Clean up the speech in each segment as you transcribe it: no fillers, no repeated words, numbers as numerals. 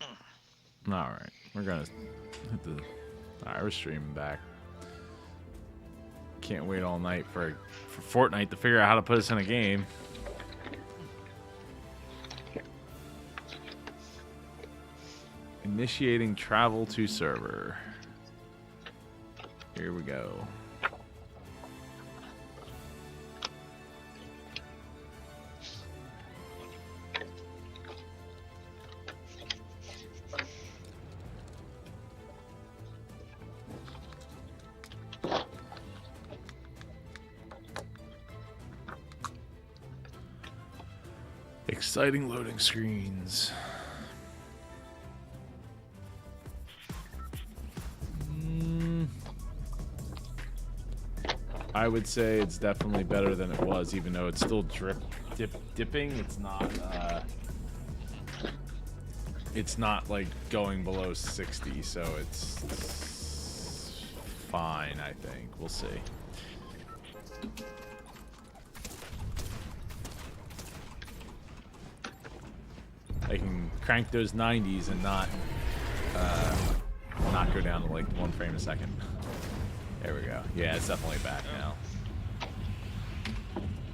All right, we're gonna hit the. All right, we're streaming back. Can't wait all night for Fortnite to figure out how to put us in a game. Initiating travel to server. Here we go. Exciting loading screens. I would say it's definitely better than it was, even though it's still dipping. It's not like going below 60, so it's fine. I think we'll see. I can crank those 90s and not go down to like 1 frame a second. There we go. Yeah, it's definitely back now.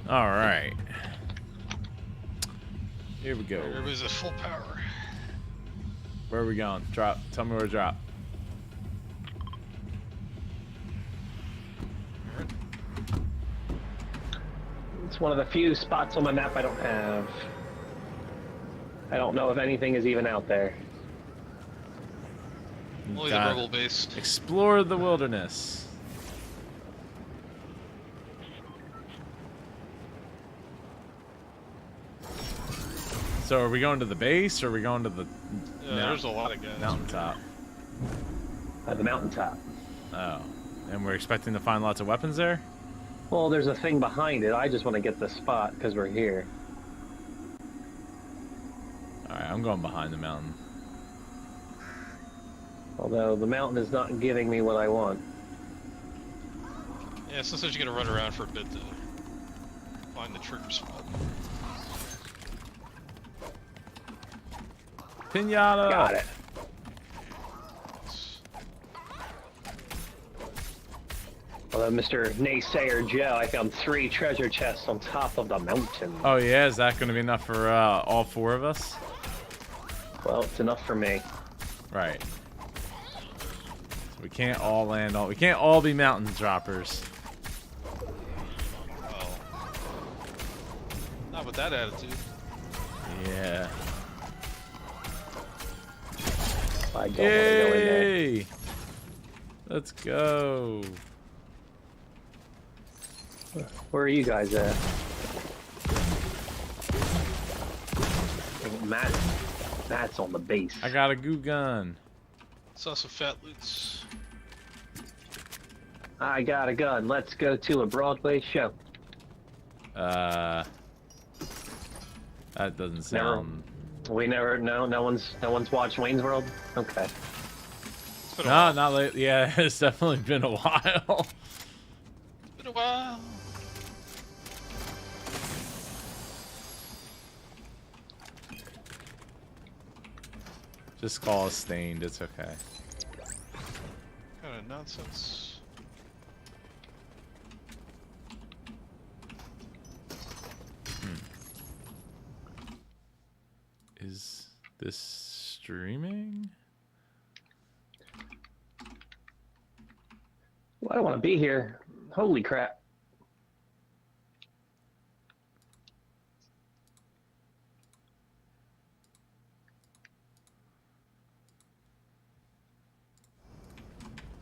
All right. Here we go. Everybody's at full power. Where are we going? Drop. Tell me where to drop. It's one of the few spots on my map I don't have. I don't know if anything is even out there. Only the rebel base. Explore the wilderness. So are we going to the base or are we going to the there's a lot of guys. mountaintop? At the mountaintop. Oh. And we're expecting to find lots of weapons there? Well, there's a thing behind it. I just want to get the spot because we're here. Alright, I'm going behind the mountain. Although the mountain is not giving me what I want. Yeah, sometimes you gotta run around for a bit to find the trigger spot. Pinata! Got it. Although, Mr. Naysayer Joe, I found 3 treasure chests on top of the mountain. Oh yeah, is that going to be enough for all 4 of us? Well, it's enough for me. Right. So we can't all land all. We can't all be mountain droppers. Oh. Not with that attitude. Yeah. I don't want to go in there. Yay! Let's go. Where are you guys at? Matt's on the base. I got a goo gun. Saw some fat loots. I got a gun. Let's go to a Broadway show. That doesn't sound. We never. No one's watched Wayne's World. Okay. No, not lately. Yeah, it's definitely been a while. It's been a while. Just call us stained. It's okay. Kind of nonsense. Is this streaming? Well, I don't want to be here. Holy crap.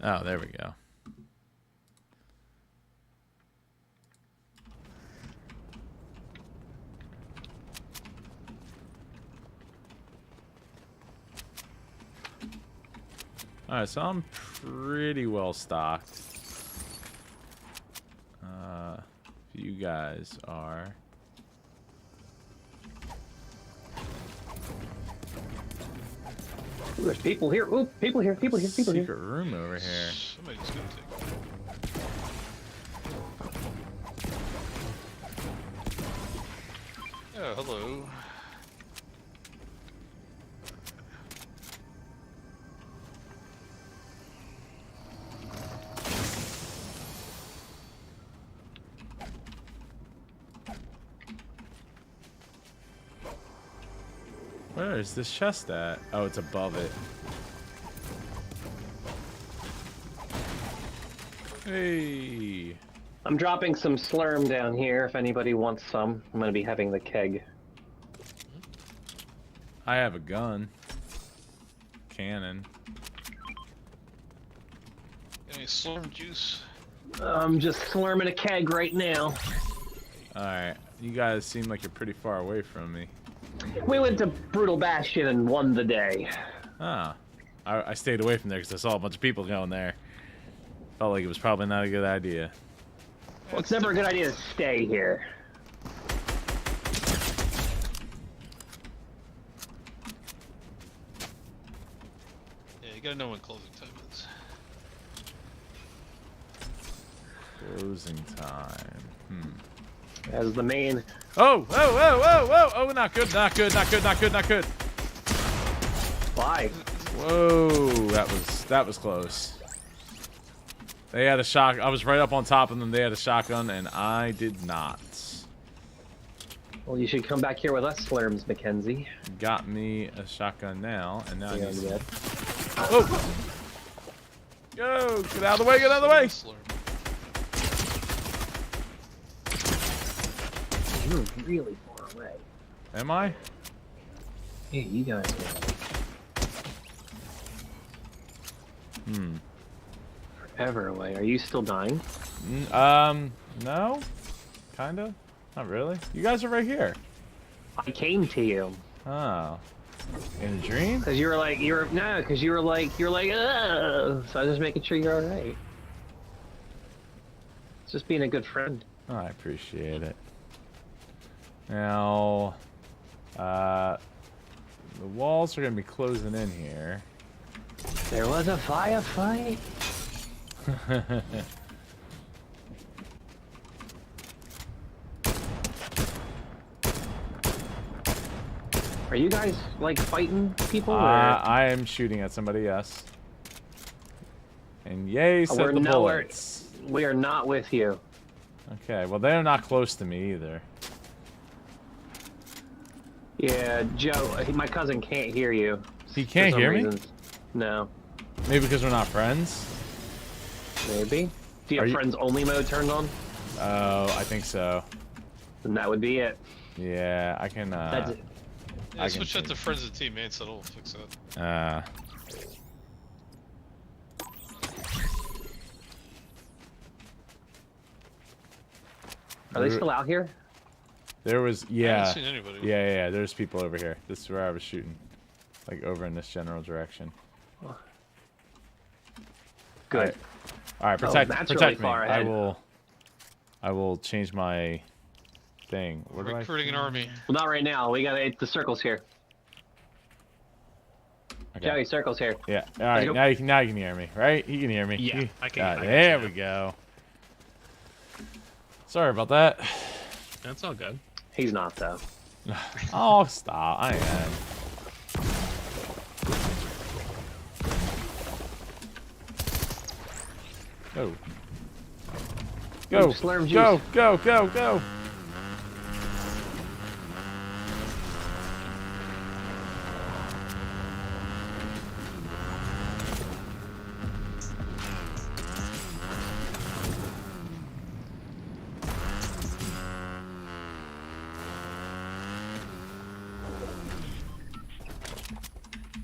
Oh, there we go. Alright, so I'm pretty well stocked. You guys are. Ooh, there's people here. Ooh, people here. Secret room over here. Somebody's gonna take it. Oh, hello. Where is this chest at? Oh, it's above it. Hey. I'm dropping some slurm down here if anybody wants some. I'm gonna be having the keg. I have a gun. Cannon. Any slurm juice? I'm just slurming a keg right now. Alright. You guys seem like you're pretty far away from me. We went to Brutal Bastion and won the day. Ah. I stayed away from there because I saw a bunch of people going there. Felt like it was probably not a good idea. Well, it's never a good idea to stay here. Yeah, you gotta know when closing time is. Closing time. As the main... Oh! Whoa, whoa, whoa, whoa! Oh, not good, not good, not good, not good, not good. Why? Whoa, that was close. They had a shock. I was right up on top of them. They had a shotgun, and I did not. Well, you should come back here with us, Slurms, Mackenzie. Got me a shotgun now, and now Yeah, he's dead. Oh! Go! Get out of the way! Get out of the way! Slurm. You're really far away. Am I? Yeah, you guys are. Forever away. Are you still dying? No. Kinda. Not really. You guys are right here. I came to you. Oh. In a dream? Because you were like, because you were like, ugh. So I was just making sure you're alright. It's just being a good friend. Oh, I appreciate it. Now, the walls are gonna be closing in here. There was a firefight. Are you guys like fighting people? Or? I am shooting at somebody, yes. And yay, said the bullets. We are not with you. Okay, well they're not close to me either. Yeah, Joe, my cousin can't hear you. He can't hear me? No. Maybe because we're not friends? Maybe. Do you have friends only mode turned on? Oh, I think so. Then that would be it. Yeah, I can, That's it. Yeah, switch that to friends and teammates, that'll fix that. Are they still out here? There was, I yeah. haven't seen anybody. Yeah, there's people over here. This is where I was shooting. Like, over in this general direction. Good. Alright, Oh, protect, that's protect really me. far ahead. I will change my thing. Where do I... Recruiting an army. Well, not right now. We gotta, the circle's here. Okay. Joey, circle's here. Yeah, alright, now you can hear me, right? You can hear me. Yeah, I can. There we go. Sorry about that. That's all good. He's not, though. Oh, stop. I am. Go. Go. Slurm juice. Go, go, go, go.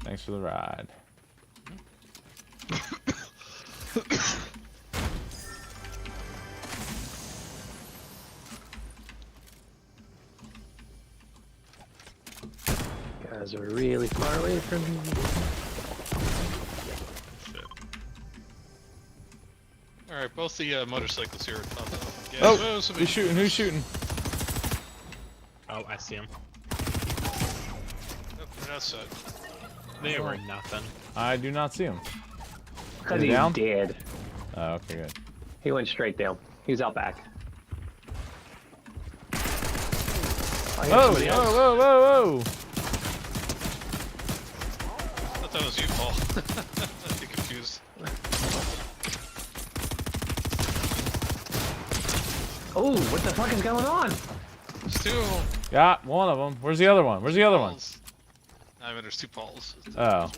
Thanks for the ride. Guys are really far away from me. Alright, both the motorcycles here are top up. Yeah, Oh, somebody- who's shooting? Who's shooting? Oh, I see him. Nope, they're outside. They were nothing. I do not see him. Because he he's down? dead. Oh, okay, good. He went straight down. He was out back. Whoa, whoa, whoa, whoa, whoa! I thought that was you, Paul. I get confused. Oh, what the fuck is going on? There's two. Got one of them. Where's the other one? Where's the other one? I mean, there's 2 Pauls. Oh.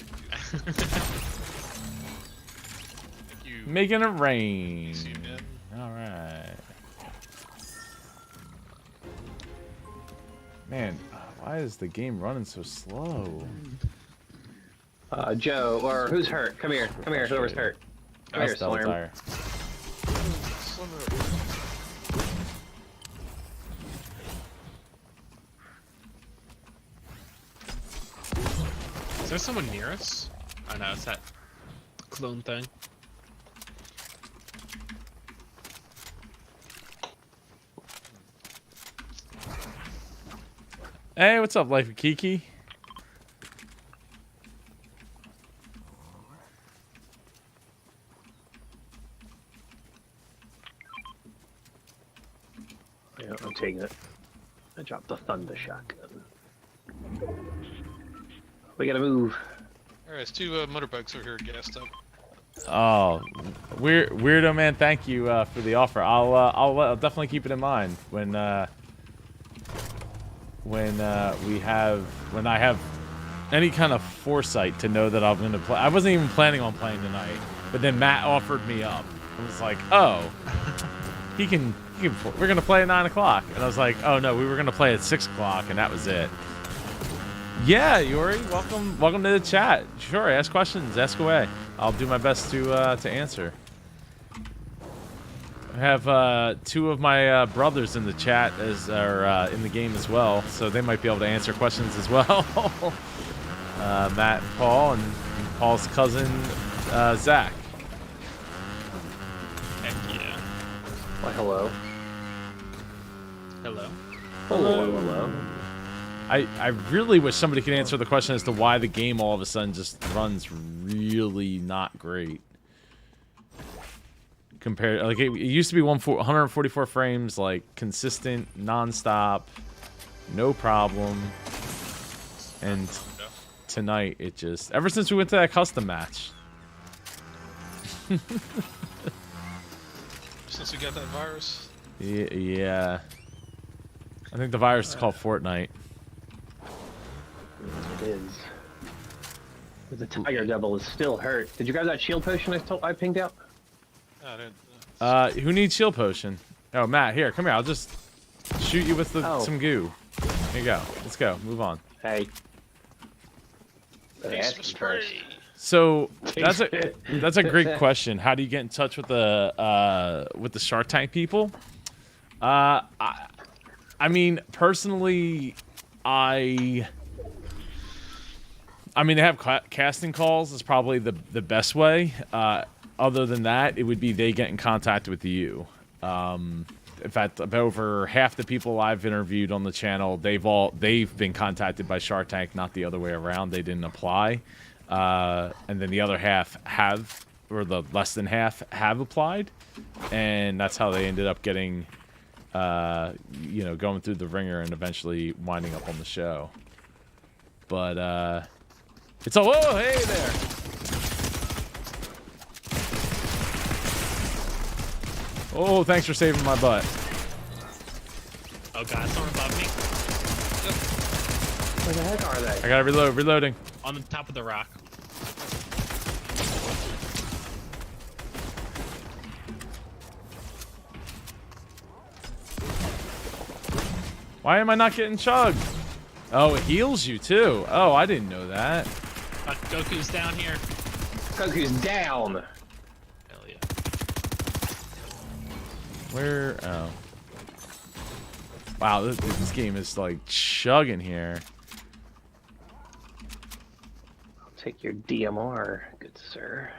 Thank you. Making it rain. See you, man. Alright. Man, why is the game running so slow? Joe, or who's hurt? Come here. Come here. Whoever's hurt. Come here, Double Slurm. tire. Is there someone near us? Oh no, it's that clone thing. Hey, what's up, Life of Kiki? Yeah, I'm taking it. I dropped the thunder shotgun. We gotta move. Alright, there's 2 motorbikes over here gassed up. Oh, weirdo man! Thank you for the offer. I'll definitely keep it in mind when I have any kind of foresight to know that I'm going to play. I wasn't even planning on playing tonight, but then Matt offered me up. I was like, oh, he can. We're going to play at 9 o'clock, and I was like, oh no, we were going to play at 6 o'clock, and that was it. Yeah, Yuri, welcome to the chat. Sure, ask questions, ask away. I'll do my best to answer. I have 2 of my brothers in the chat are in the game as well, so they might be able to answer questions as well. Matt and Paul, and Paul's cousin Zach. Heck yeah. Why, hello. Hello. Hello, hello. I really wish somebody could answer the question as to why the game all of a sudden just runs really not great. Compared, like it used to be 144 frames, like consistent, non-stop, no problem. And tonight it just, ever since we went to that custom match. Since we got that virus. Yeah. I think the virus is called Fortnite. It is. The Tiger Devil is still hurt. Did you grab that shield potion I pinged out? No, I didn't. Who needs shield potion? Oh, Matt, here, come here. I'll just shoot you with some goo. Here you go. Let's go. Move on. Hey. Taste of spray. So that's a great question. How do you get in touch with the Shark Tank people? I mean, personally, I mean, they have casting calls is probably the best way. Other than that, it would be they get in contact with you. In fact, about over half the people I've interviewed on the channel, they've been contacted by Shark Tank, not the other way around. They didn't apply, and then the other half have, or the less than half have applied, and that's how they ended up getting, you know, going through the ringer and eventually winding up on the show. But it's all, oh, hey there. Oh, thanks for saving my butt. Oh god, someone above me. Where the heck are they? I gotta reload, reloading. On the top of the rock. Why am I not getting chugged? Oh, it heals you too. Oh, I didn't know that. Goku's down here. Goku's down. Hell yeah. Where? Oh. Wow, this game is like chugging here. I'll take your DMR, good sir.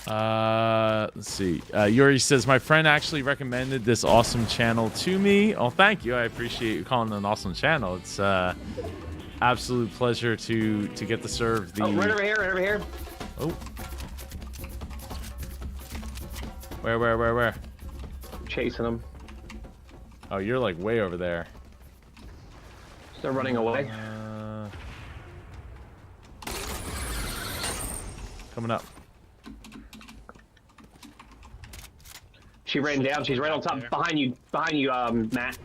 Let's see. Yuri says, my friend actually recommended this awesome channel to me. Oh, thank you. I appreciate you calling it an awesome channel. It's absolute pleasure to get to serve the... Oh, right over here, right over here. Oh. Where? I'm chasing them. Oh, you're like way over there. They're running away. Coming up. She ran down. She's right on top, behind you, Matt.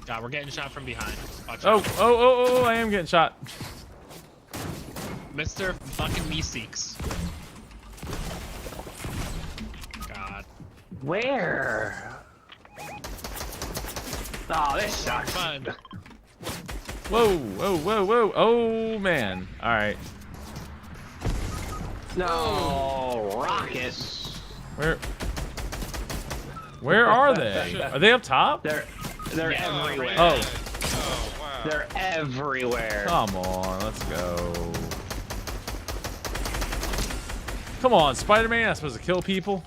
God, we're getting shot from behind. Watch Oh, out. oh, I am getting shot. Mr. fucking Meeseeks. God. Where? Oh, this sucks. Fun. Whoa, whoa, whoa, whoa. Oh, man. All right. No, rockets. Where are they? Are they up top? They're everywhere. Oh. Oh, wow. They're everywhere. Come on, let's go. Come on, Spider-Man, I'm supposed to kill people?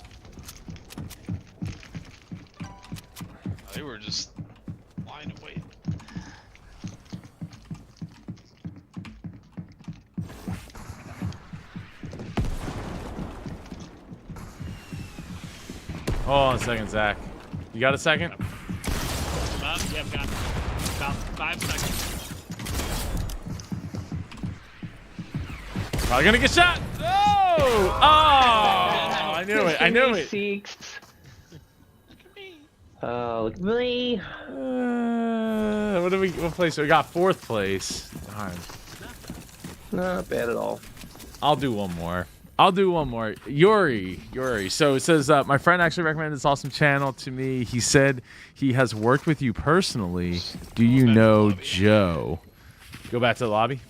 They were just lying in wait. Hold on a second, Zach. You got a second? Yeah, I've got about 5 seconds. Probably gonna get shot! No! Oh! I knew it, I knew it. Seeks. Oh, look at me. What place? We got 4th place. Darn. Not bad at all. I'll do one more. Yuri. So it says, my friend actually recommended this awesome channel to me. He said he has worked with you personally. Do you know Joe? Go back to the lobby.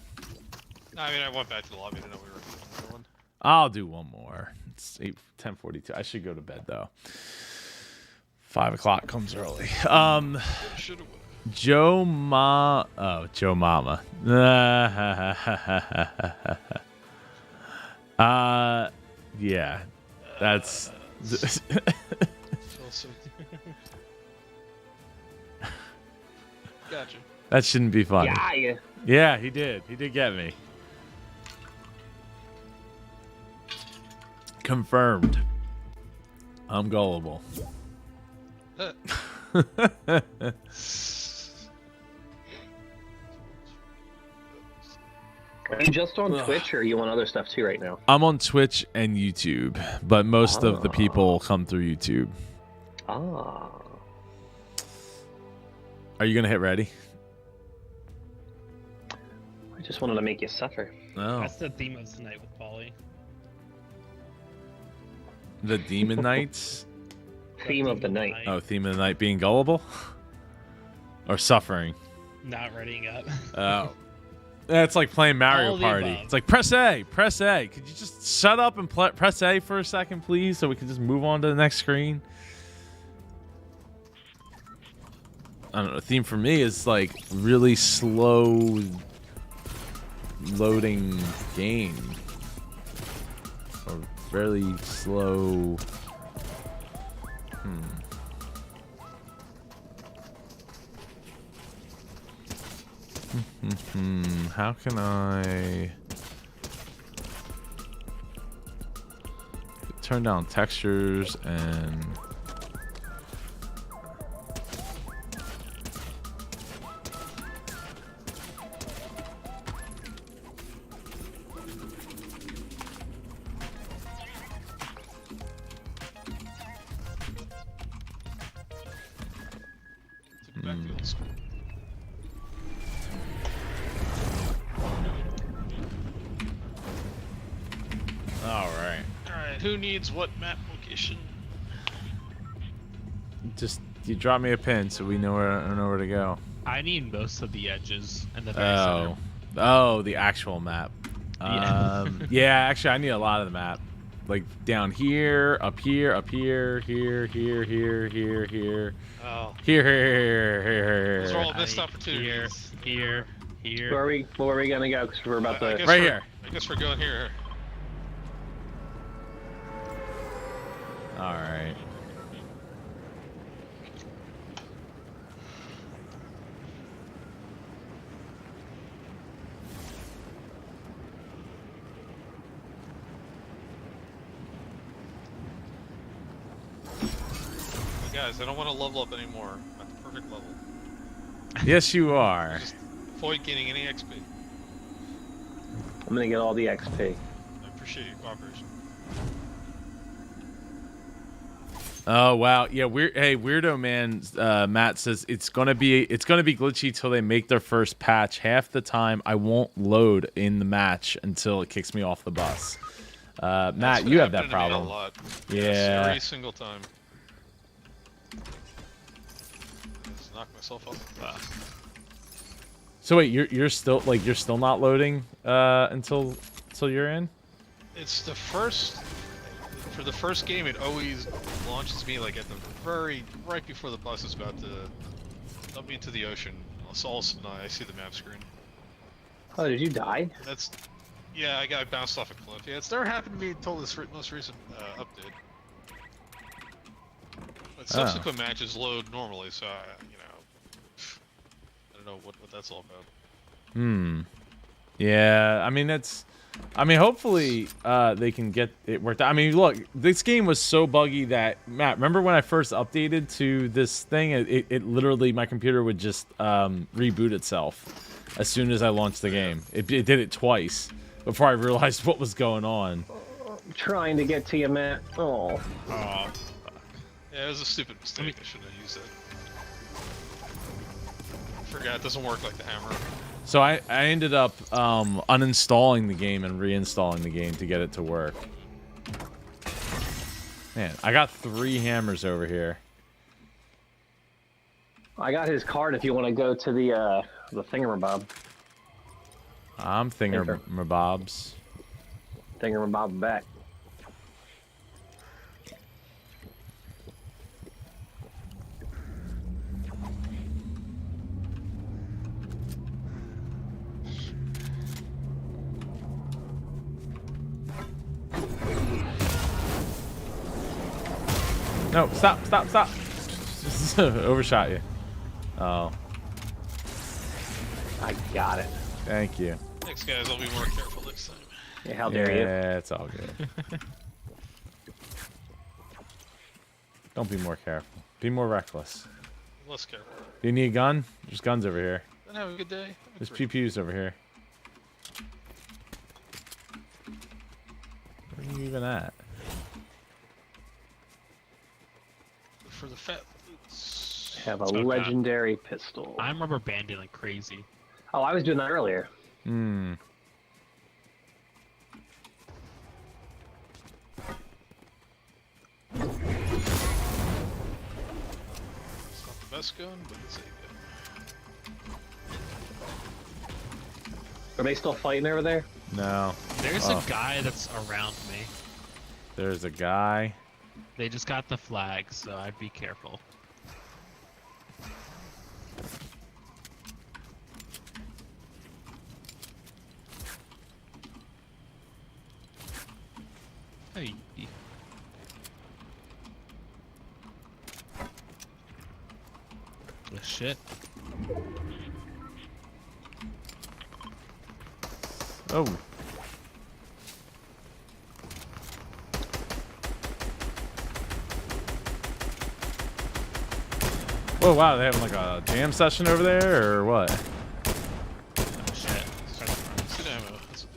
No, I mean, I went back to the lobby. I didn't know we were doing one. I'll do one more. It's 10:42. I should go to bed though. 5 o'clock comes early. Shoulda, woulda. Joe Mama. Yeah. That's Awesome. Gotcha. that shouldn't be funny. Yeah. Yeah, he did. He did get me. Confirmed. I'm gullible. Are you just on Twitch or are you on other stuff too right now? I'm on Twitch and YouTube, but most of the people come through YouTube. Ah. Are you gonna hit ready? I just wanted to make you suffer. No. That's the theme of tonight with Polly. The Demon Knights? Theme of the night. Oh, theme of the night being gullible? Or suffering? Not readying up. Oh. That's like playing Mario All the Party. above. It's like, press A, press A. Could you just shut up and press A for a second, please, so we can just move on to the next screen? I don't know. The theme for me is like really slow loading game. Or very slow. How can I turn down textures and Backfield school. all right. Alright, who needs what map location? Just you drop me a pin so we know where to go. I need most of the edges and the very Oh, oh, the actual map. Yeah. Yeah, actually, I need a lot of the map. Like down here, up here, up here, here, here, here, here, here, Oh, here. those are all center. missed opportunities. Here. Where are we gonna go? Because we're about I to. guess Right we're- here. I guess we're going here. All right. But guys, I don't want to level up anymore. I'm at the perfect level. Yes, you are. Just avoid gaining any XP. I'm gonna get all the XP. I appreciate your cooperation. Oh wow, yeah. Hey, weirdo man. Matt says it's gonna be glitchy till they make their first patch. Half the time, I won't load in the match until it kicks me off the bus. That's Matt, been you have that happening to me problem. a lot. Yeah. Yes, every single time. Just knock myself off the bus. So wait, you're still not loading until you're in? It's the first. For the first game, it always launches me like at the right before the bus is about to dump me into the ocean. So all of a sudden I see the map screen. Oh, did you die? That's, yeah, I got bounced off a cliff. Yeah, it's never happened to me until this most recent update. But subsequent matches load normally, so I don't know what that's all about. Yeah, I mean, hopefully they can get it worked out. I mean, look, this game was so buggy that, Matt, remember when I first updated to this thing? It literally, my computer would just reboot itself as soon as I launched the game. It did it twice before I realized what was going on. I'm trying to get to you, Matt. Oh. Yeah, it was a stupid mistake. I shouldn't have used it. I forgot it doesn't work like the hammer. So I ended up uninstalling the game and reinstalling the game to get it to work. Man, I got 3 hammers over here. I got his card if you want to go to the thingamabob. I'm thingamabobs. Thingamabob back. No, stop. Overshot you. Oh. I got it. Thank you. Thanks, guys. I'll be more careful next time. Yeah, how dare you? Yeah, it's all good. Don't be more careful. Be more reckless. Less careful. Do you need a gun? There's guns over here. Then have a good day. There's PPUs over here. Where are you even at? For the fat boots. Have a So bad. legendary pistol. I'm rubber banding like crazy. Oh, I was doing that earlier. It's not the best gun, but it's a good. Are they still fighting over there? No. There's a guy that's around me. There's a guy. They just got the flag, so I'd be careful. Hey. The shit. Oh. Oh wow, they having like a jam session over there, or what? Oh shit. It's good ammo. That's what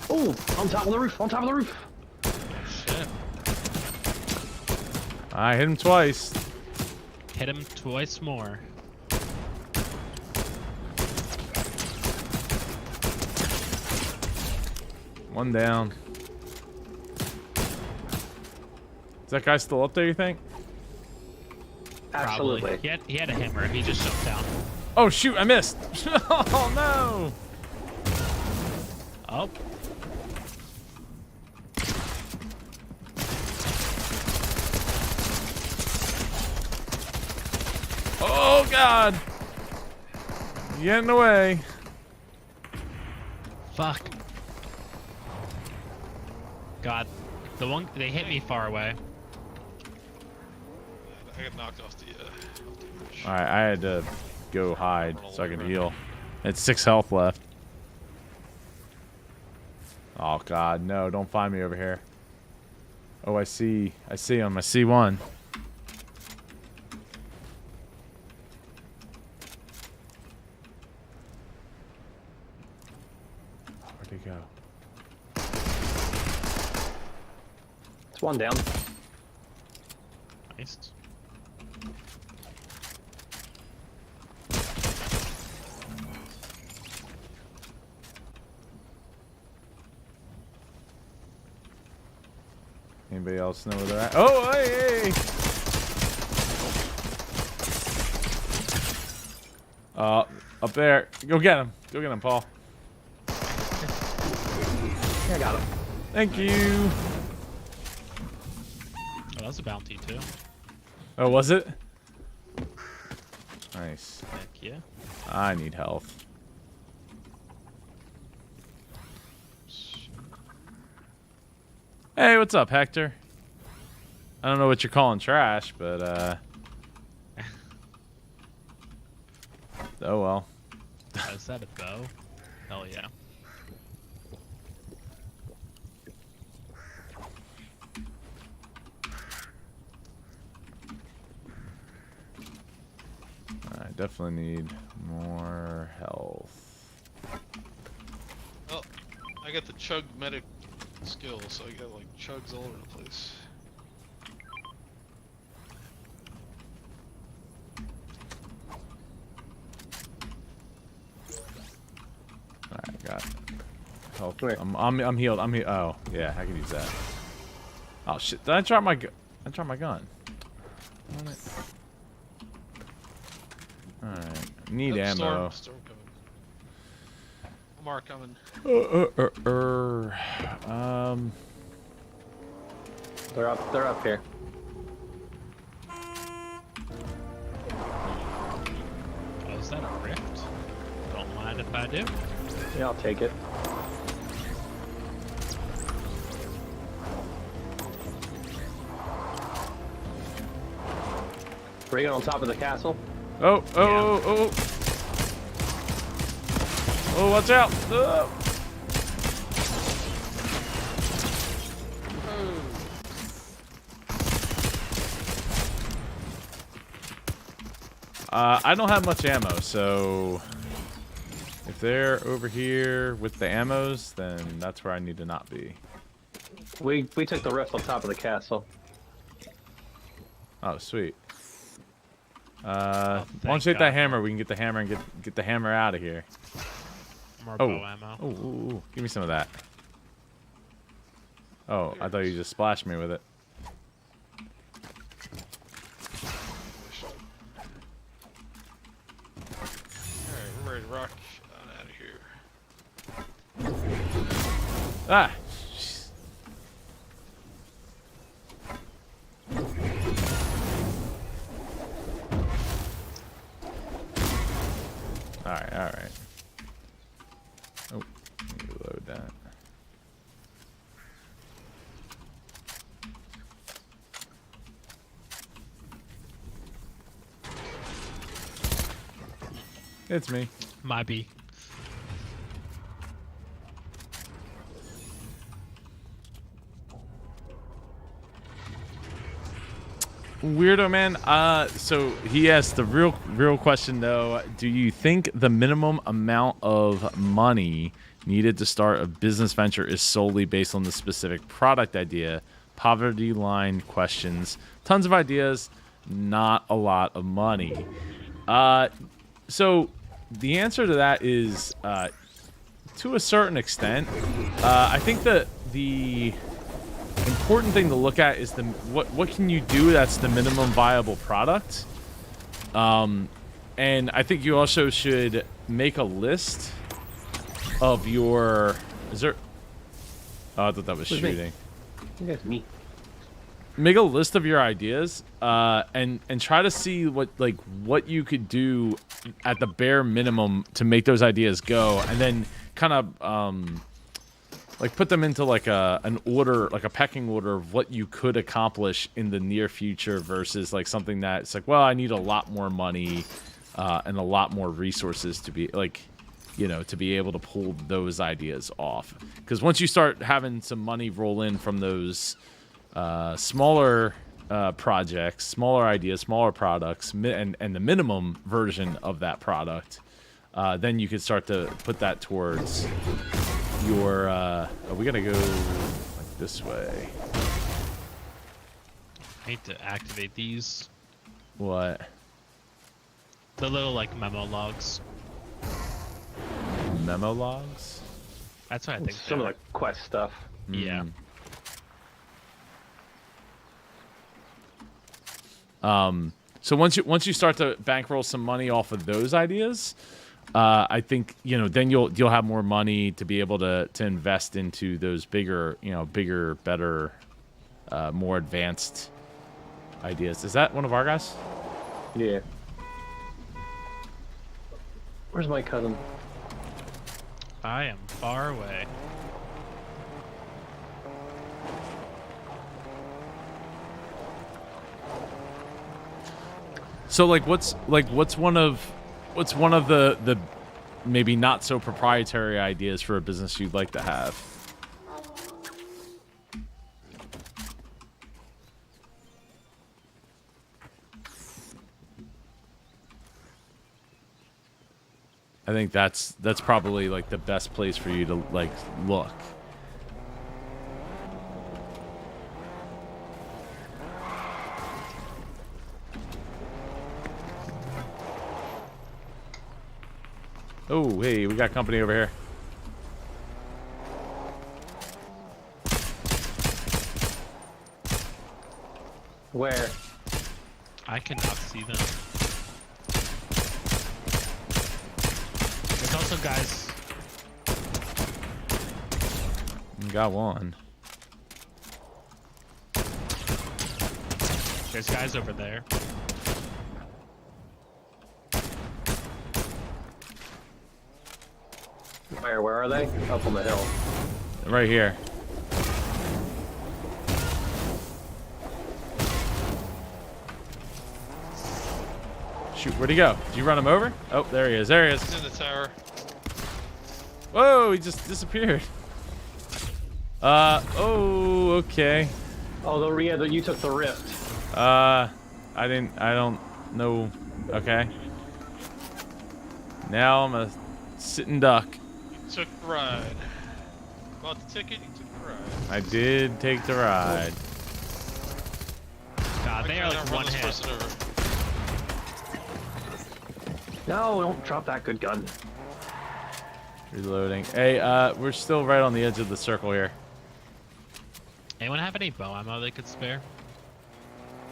they're doing. Oh, on top of the roof, on top of the roof. Shit. I hit him twice. Hit him twice more. One down. Is that guy still up there, you think? Absolutely. Probably. He had a hammer. He just jumped down. Oh shoot, I missed. Oh no. Oh. Oh god. You get in the way. Fuck. God. They hit me far away. I got knocked off the bridge. Alright, I had to go hide so I can heal. It's 6 health left. Oh god, no, don't find me over here. Oh, I see him. I see one. Where'd he go? It's One down. Nice. Anybody else know where they're at? Oh, hey, hey! Up there. Go get him. Go get him, Paul. Yeah, I got him. Thank you. Oh, that's a bounty too. Oh, was it? Nice. Heck yeah. I need health. Hey, what's up, Hector? I don't know what you're calling trash, but oh well. Oh, is that a bow? Hell yeah. I definitely need more health. Oh, I got the chug medic skill, so I got like chugs all over the place. Alright, got health. Where? I'm healed. I'm healed. Oh, yeah, I can use that. Oh shit! Did I drop my gun? I dropped my gun. Alright, need Oh, ammo. Storm coming. Omar coming. They're up here. Oh, is that a rift? Don't mind if I do. Yeah, I'll take it. Bring it on top of the castle. Oh, oh, oh, oh. Oh, watch out. Oh. I don't have much ammo, so if they're over here with the ammos, then that's where I need to not be. We took the rift on top of the castle. Oh, sweet. Why thank don't you take that God. hammer? We can get the hammer and get the hammer out of here. More Oh. bow ammo. Oh, ooh, ooh. Give me some of that. Oh, I thought you just splashed me with it. Alright, we're ready to rock on out of here. Ah! Alright, alright. Oh, let me load that. It's me. My B. Weirdo man. So he asked the real question though. Do you think the minimum amount of money needed to start a business venture is solely based on the specific product idea? Poverty line questions. Tons of ideas, not a lot of money. So the answer to that is to a certain extent. I think that the important thing to look at is what can you do that's the minimum viable product. And I think you also should make a list of your. Is there? Oh, I thought that was Who's me? shooting. That's me. Make a list of your ideas and try to see what you could do at the bare minimum to make those ideas go, and then kind of like put them into like an order, like a pecking order of what you could accomplish in the near future versus like something that's like, well, I need a lot more money and a lot more resources to be like, you know, to be able to pull those ideas off. Because once you start having some money roll in from those smaller projects, smaller ideas, smaller products, and the minimum version of that product, then you can start to put that towards your. We gotta go like this way. hate to activate these. What? The little like memo logs. Memo logs? That's what I think. Some of the quest stuff. Yeah. So once you start to bankroll some money off of those ideas, I think then you'll have more money to be able to invest into those bigger, better, more advanced ideas. Is that one of our guys? Yeah. Where's my cousin? I am far away. So what's one of the maybe not so proprietary ideas for a business you'd like to have? I think that's probably like the best place for you to look. Oh, hey, we got company over here. Where? I cannot see them. There's also guys. Got one. There's guys over there. Where are they? Up on the hill. Right here. Shoot, where'd he go? Did you run him over? Oh, there he is. There he is. He's in the tower. Whoa, he just disappeared. Oh, okay. Oh, you took the rift. I don't know. Okay. Now I'm a sitting duck. You took the ride. Bought the ticket, you took the ride. I did take the ride. God, they are Now like run one this hit. person over. No, don't drop that good gun. Reloading. Hey, we're still right on the edge of the circle here. Anyone have any bow ammo they could spare?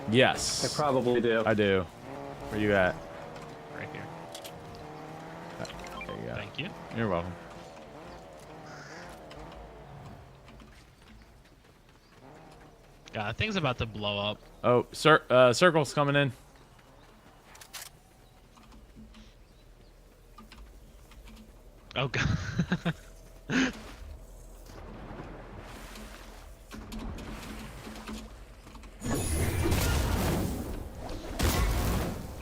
Yes. I probably do. I do. Where you at? Right here. There you go. Thank you. You're welcome. God, thing's about to blow up. Oh, circle's coming in. Oh God.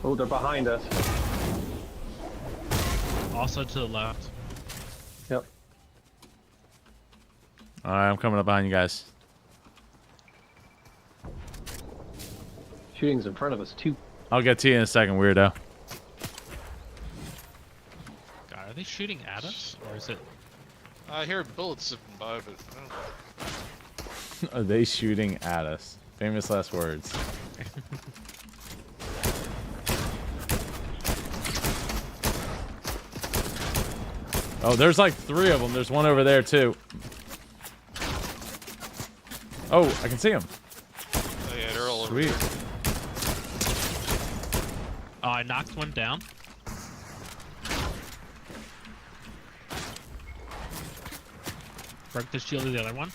Oh, they're behind us. Also to the left. Yep. All right, I'm coming up behind you guys. Shooting's in front of us too. I'll get to you in a second, weirdo. God, are they shooting at us, or is it? I hear bullets zipping by, but I don't know. Are they shooting at us? Famous last words. Oh, there's like 3 of them. There's one over there too. Oh, I can see him. Oh yeah, they're all over Sweet. here. Oh, I knocked one down. Broke the shield of the other one.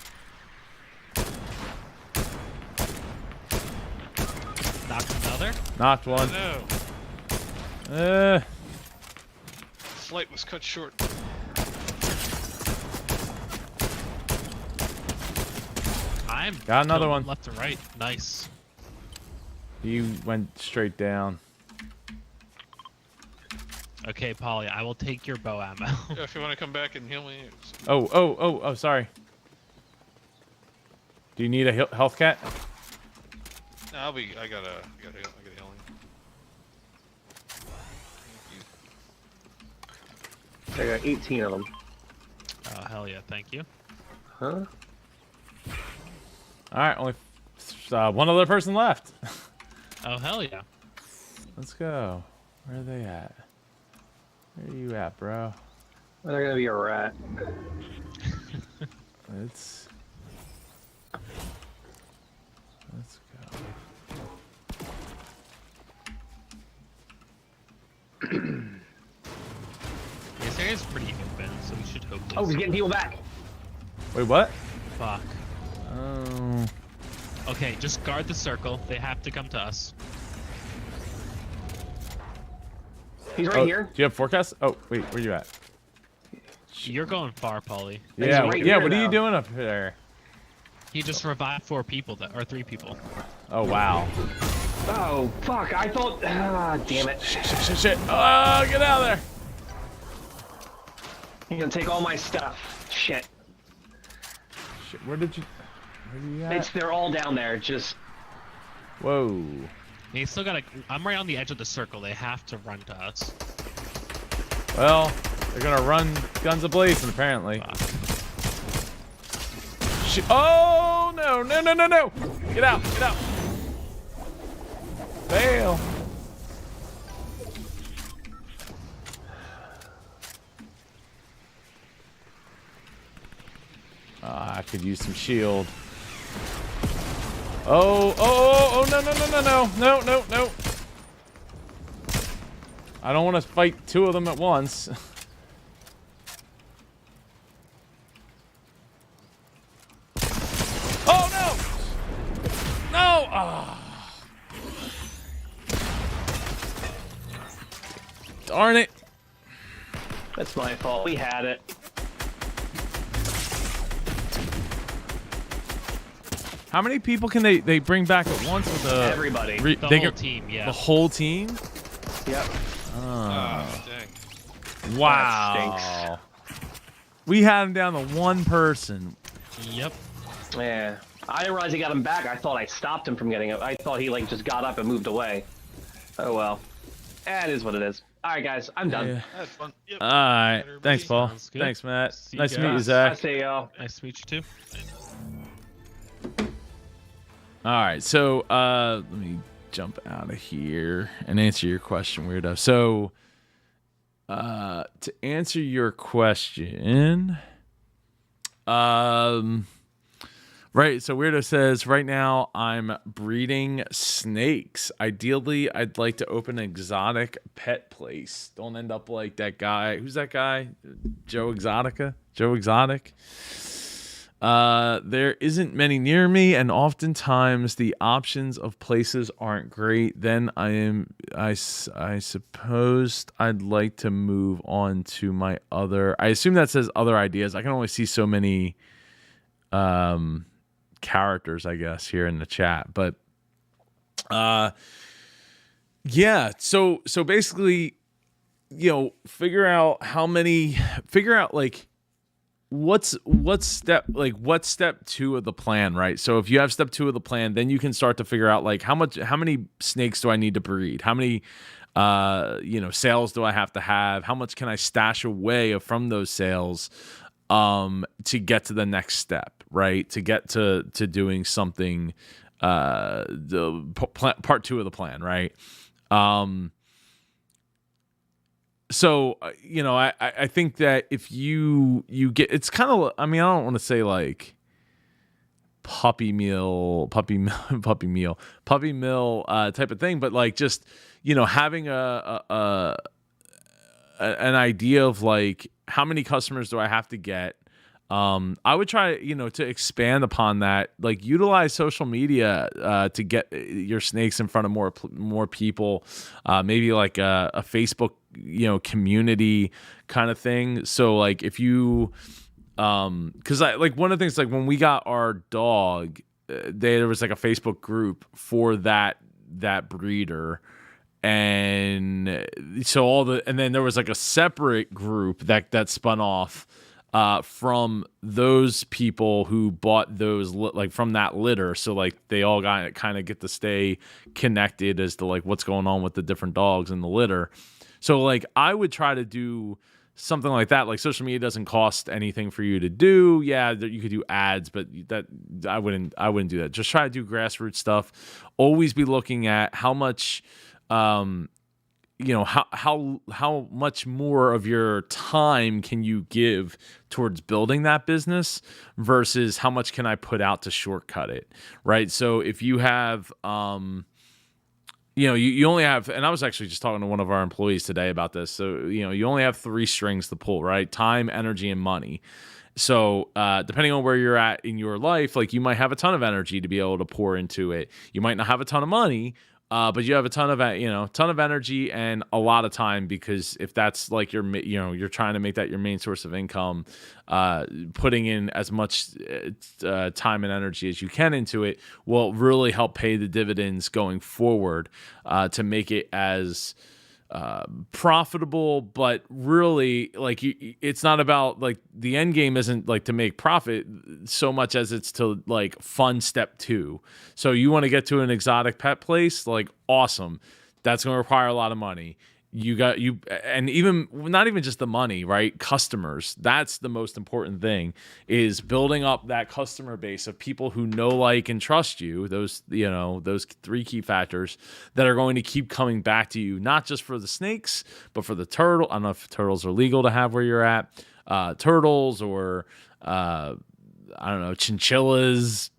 Knocked another. Knocked one. No, flight was cut short. I'm Got another killing one. left to right. Nice. He went straight down. Okay, Polly, I will take your bow ammo. Yeah, if you want to come back and heal me. Oh, sorry. Do you need a health cat? No, I got healing. I got 18 of them. Oh, hell yeah, thank you. Huh? All right, only One other person left. Oh, hell yeah. Let's go. Where are they at? Where are you at, bro? They're gonna be a rat. Let's go. This area's pretty open, so we should hopefully. Oh, he's getting people back. Wait, what? Fuck. Oh. Okay, just guard the circle. They have to come to us. He's right here. Do you have forecast? Oh, wait, where you at? You're going far, Polly. Yeah, right yeah. here What are you now. doing up there? He just revived 4 people, or 3 people. Oh wow. Oh, fuck. I thought. Ah, damn it. Shit. Oh, get out of there. He's gonna take all my stuff. Shit. Shit, where are you at? They're all down there. Just. Whoa. They still gotta. I'm right on the edge of the circle. They have to run to us. Well, they're gonna run guns ablazing apparently. Fuck. Shit. Oh no! Get out! Fail. I could use some shield. Oh, no. I don't want to fight 2 of them at once. Oh, no! No! Oh. Darn it. That's my fault. We had it. How many people can they bring back at once with the Everybody. The whole team, yeah. The whole team? Yep. Oh, dang. Wow. That We had him down to 1 person. Yep. Yeah. I didn't realize he got him back. I thought I stopped him from getting up. I thought he like just got up and moved away. Oh well. It is what it is. All right, guys. I'm done. Yeah. That's fun. Yep. All right. Everybody. Thanks, Paul. Sounds good. Thanks, Matt. See Nice to you meet you, guys. I Zach. see y'all. Nice to meet you too. All right. So let me jump out of here and answer your question, weirdo. So to answer your question, right, so Weirdo says, right now I'm breeding snakes. Ideally, I'd like to open an exotic pet place. Don't end up like that guy. Who's that guy? Joe Exotica? Joe Exotic? There isn't many near me, and oftentimes the options of places aren't great. Then I suppose I'd like to move on to my other. I assume that says other ideas. I can only see so many characters, I guess, here in the chat. But yeah. So basically, figure out like what's step 2 of the plan, right? So if you have step 2 of the plan, then you can start to figure out like how many snakes do I need to breed? How many sales do I have to have? How much can I stash away from those sales to get to the next step, right? To get to doing something the part 2 of the plan, right? So, I think that if you get, it's kind of, I mean, I don't want to say like puppy mill type of thing, but like just, having an idea of like how many customers do I have to get. I would try, to expand upon that, like utilize social media to get your snakes in front of more people, maybe like a Facebook, community kind of thing. So like if you, cause I like one of the things, like when we got our dog, there was like a Facebook group for that breeder. And so and then there was like a separate group that spun off from those people who bought those like from that litter. So like they all got kind of get to stay connected as to like what's going on with the different dogs in the litter. So like I would try to do something like that, like social media doesn't cost anything for you to do. Yeah, you could do ads, but that I wouldn't do that. Just try to do grassroots stuff. Always be looking at how much, how much more of your time can you give towards building that business versus how much can I put out to shortcut it, right? So if you have, you only have, and I was actually just talking to one of our employees today about this. So, you only have 3 strings to pull, right? Time, energy, and money. So, depending on where you're at in your life, like you might have a ton of energy to be able to pour into it. You might not have a ton of money, but you have a ton of energy and a lot of time, because if that's like you're trying to make that your main source of income, putting in as much time and energy as you can into it will really help pay the dividends going forward, to make it as profitable. But really, like, it's not about, like, the end game isn't like to make profit so much as it's to like fund step 2. So you want to get to an exotic pet place, like, awesome, that's going to require a lot of money. And even not even just the money, right? Customers. That's the most important thing, is building up that customer base of people who know, like, and trust you. Those 3 key factors that are going to keep coming back to you, not just for the snakes, but for the turtle. I don't know if turtles are legal to have where you're at. Turtles, or I don't know, chinchillas,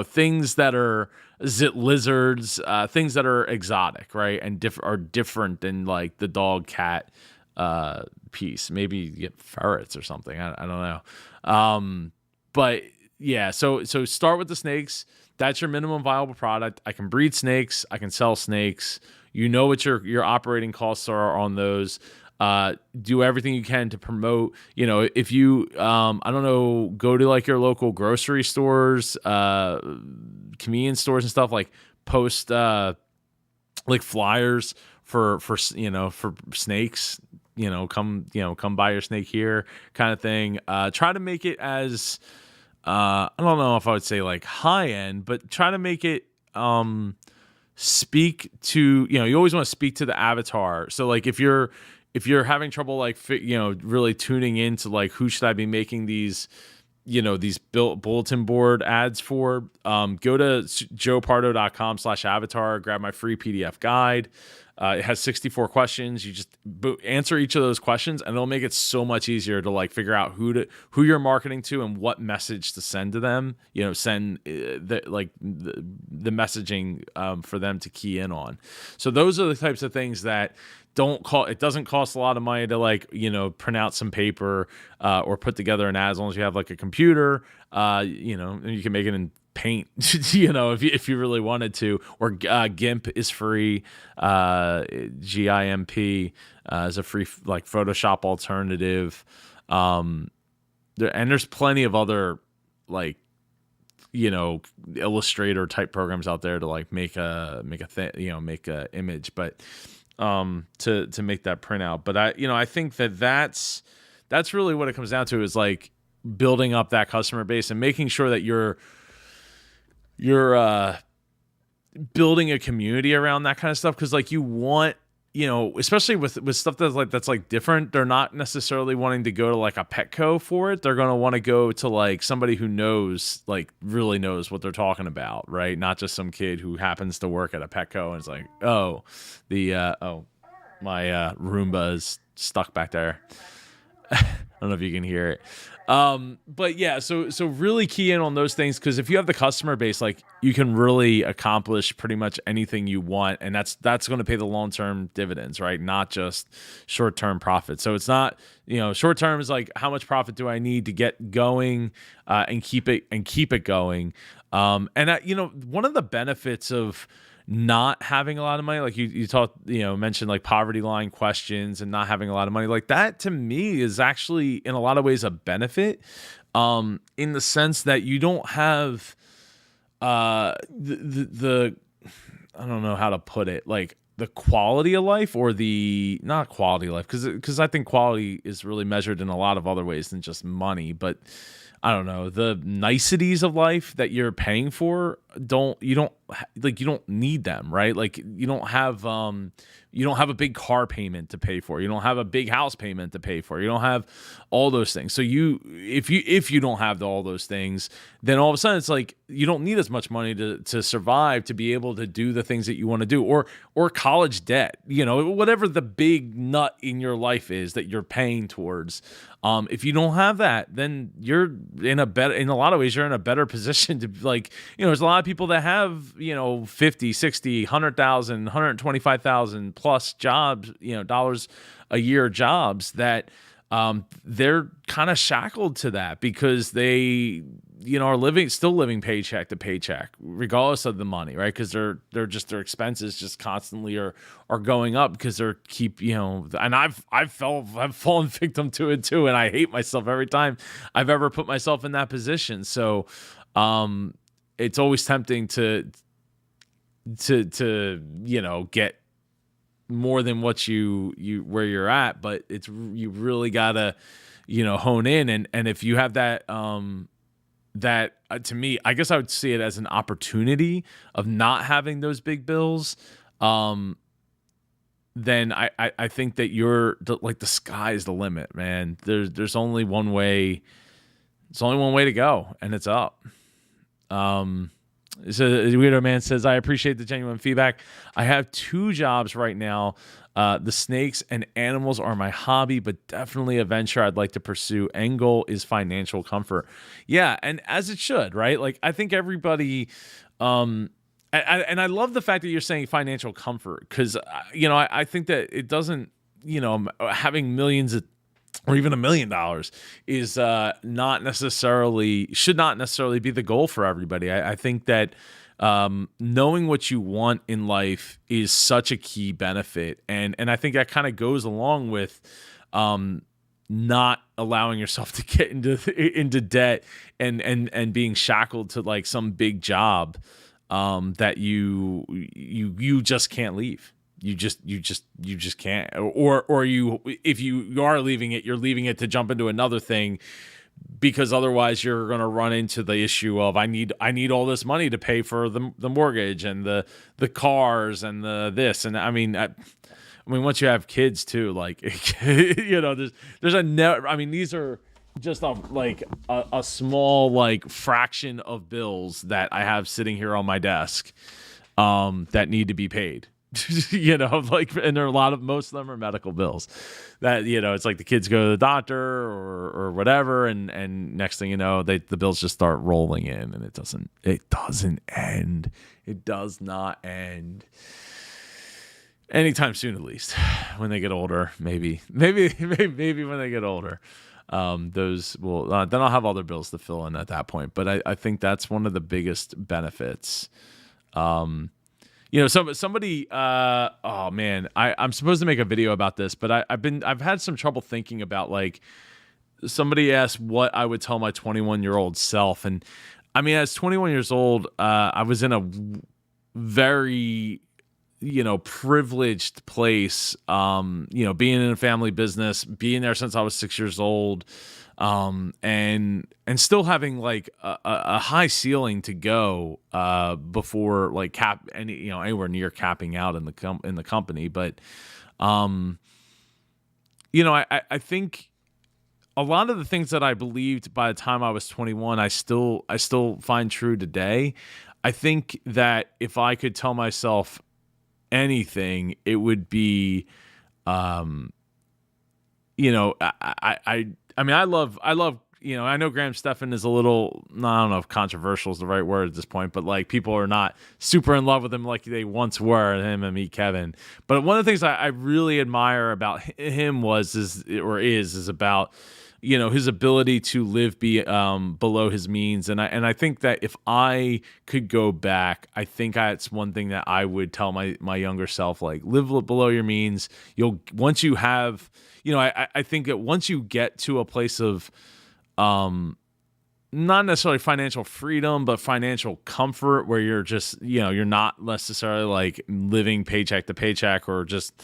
things that are lizards, things that are exotic, right? And are different than like the dog cat piece. Maybe you get ferrets or something. I don't know. But yeah, so start with the snakes. That's your minimum viable product. I can breed snakes. I can sell snakes. You know what your operating costs are on those. Do everything you can to promote, if you, I don't know, go to like your local grocery stores, convenience stores and stuff, like post, like flyers for snakes, come buy your snake here kind of thing. Try to make it as, I don't know if I would say like high end, but try to make it, speak to, you always want to speak to the avatar. So like if you're having trouble, like, really tuning into like, who should I be making these, these bulletin board ads for, go to joepardo.com/avatar, grab my free PDF guide. It has 64 questions. You just answer each of those questions, and it'll make it so much easier to like figure out who you're marketing to and what message to send to them. Send the messaging for them to key in on. So those are the types of things that it doesn't cost a lot of money to like, print out some paper or put together an ad, as long as you have like a computer, and you can make it in Paint, if you really wanted to, or GIMP is free. GIMP is a free like Photoshop alternative. There's plenty of other like, Illustrator type programs out there to like make a image, but to make that printout. But I think that's really what it comes down to, is like building up that customer base and making sure that you're building a community around that kind of stuff. Because like you want, especially with stuff that's like different, they're not necessarily wanting to go to like a Petco for it. They're going to want to go to like somebody who really knows what they're talking about, right? Not just some kid who happens to work at a Petco and it's like, my Roomba is stuck back there. I don't know if you can hear it. But yeah, so really key in on those things, because if you have the customer base, like you can really accomplish pretty much anything you want, and that's going to pay the long-term dividends, right? Not just short-term profit. So it's not, short-term is like, how much profit do I need to get going, and keep it going. One of the benefits of not having a lot of money, like you mentioned like poverty line questions and not having a lot of money, like that to me is actually in a lot of ways a benefit, in the sense that you don't have the I don't know how to put it, like the quality of life, or not quality of life, because I think quality is really measured in a lot of other ways than just money, but I don't know, the niceties of life that you're paying for you don't need them, right? Like you don't have a big car payment to pay for. You don't have a big house payment to pay for. You don't have all those things. So if you don't have all those things, then all of a sudden it's like you don't need as much money to survive, to be able to do the things that you want to do, or college debt, whatever the big nut in your life is that you're paying towards. If you don't have that, then you're in a lot of ways, you're in a better position to, like, there's a lot of people that have, 50, 60, 100,000, 125,000 plus jobs, dollars a year jobs that, they're kind of shackled to that because they, are still living paycheck to paycheck, regardless of the money, right? Because their expenses just constantly are going up because and I've fallen victim to it too, and I hate myself every time I've ever put myself in that position. So, it's always tempting to get more than what you where you're at, but you really gotta hone in, and if you have that to me, I guess I would see it as an opportunity of not having those big bills, then I think that the sky is the limit, man. There's only one way. It's only one way to go, and it's up. So Weirdo Man says, I appreciate the genuine feedback. I have 2 jobs right now. The snakes and animals are my hobby, but definitely a venture I'd like to pursue. End goal is financial comfort. Yeah, and as it should, right? Like, I think everybody, and I love the fact that you're saying financial comfort, because, I think that it doesn't, having millions or even $1 million is should not necessarily be the goal for everybody. I think that knowing what you want in life is such a key benefit, and I think that kind of goes along with not allowing yourself to get into debt and being shackled to like some big job that you just can't leave. You just can't, or if you are leaving it, you're leaving it to jump into another thing, because otherwise you're going to run into the issue of I need all this money to pay for the mortgage and the cars and the this, and I mean once you have kids too, like there's these are just a small like fraction of bills that I have sitting here on my desk that need to be paid. And there are most of them are medical bills that, it's like the kids go to the doctor or whatever. And next thing you know, the bills just start rolling in, and it doesn't end. It does not end anytime soon, at least when they get older, maybe when they get older, those will, then I'll have all their bills to fill in at that point. But I think that's one of the biggest benefits. Somebody, oh man, I'm supposed to make a video about this, but I've had some trouble thinking about, like, somebody asked what I would tell my 21-year-old self. And I mean, as 21 years old, I was in a very, privileged place, being in a family business, being there since I was 6 years old, and still having like a high ceiling to go before like anywhere near capping out in the company. But I think a lot of the things that I believed by the time I was 21, I still find true today. I think that if I could tell myself anything, it would be, I love, I know Graham Stephan is a little, I don't know if controversial is the right word at this point, but like people are not super in love with him like they once were, him and Meet Kevin. But one of the things I really admire about him is about, his ability to live below his means. And I think that if I could go back, I think that's one thing that I would tell my younger self, like, live below your means. Once you have, I think that once you get to a place of, not necessarily financial freedom, but financial comfort, where you're just, you're not necessarily like living paycheck to paycheck, or just,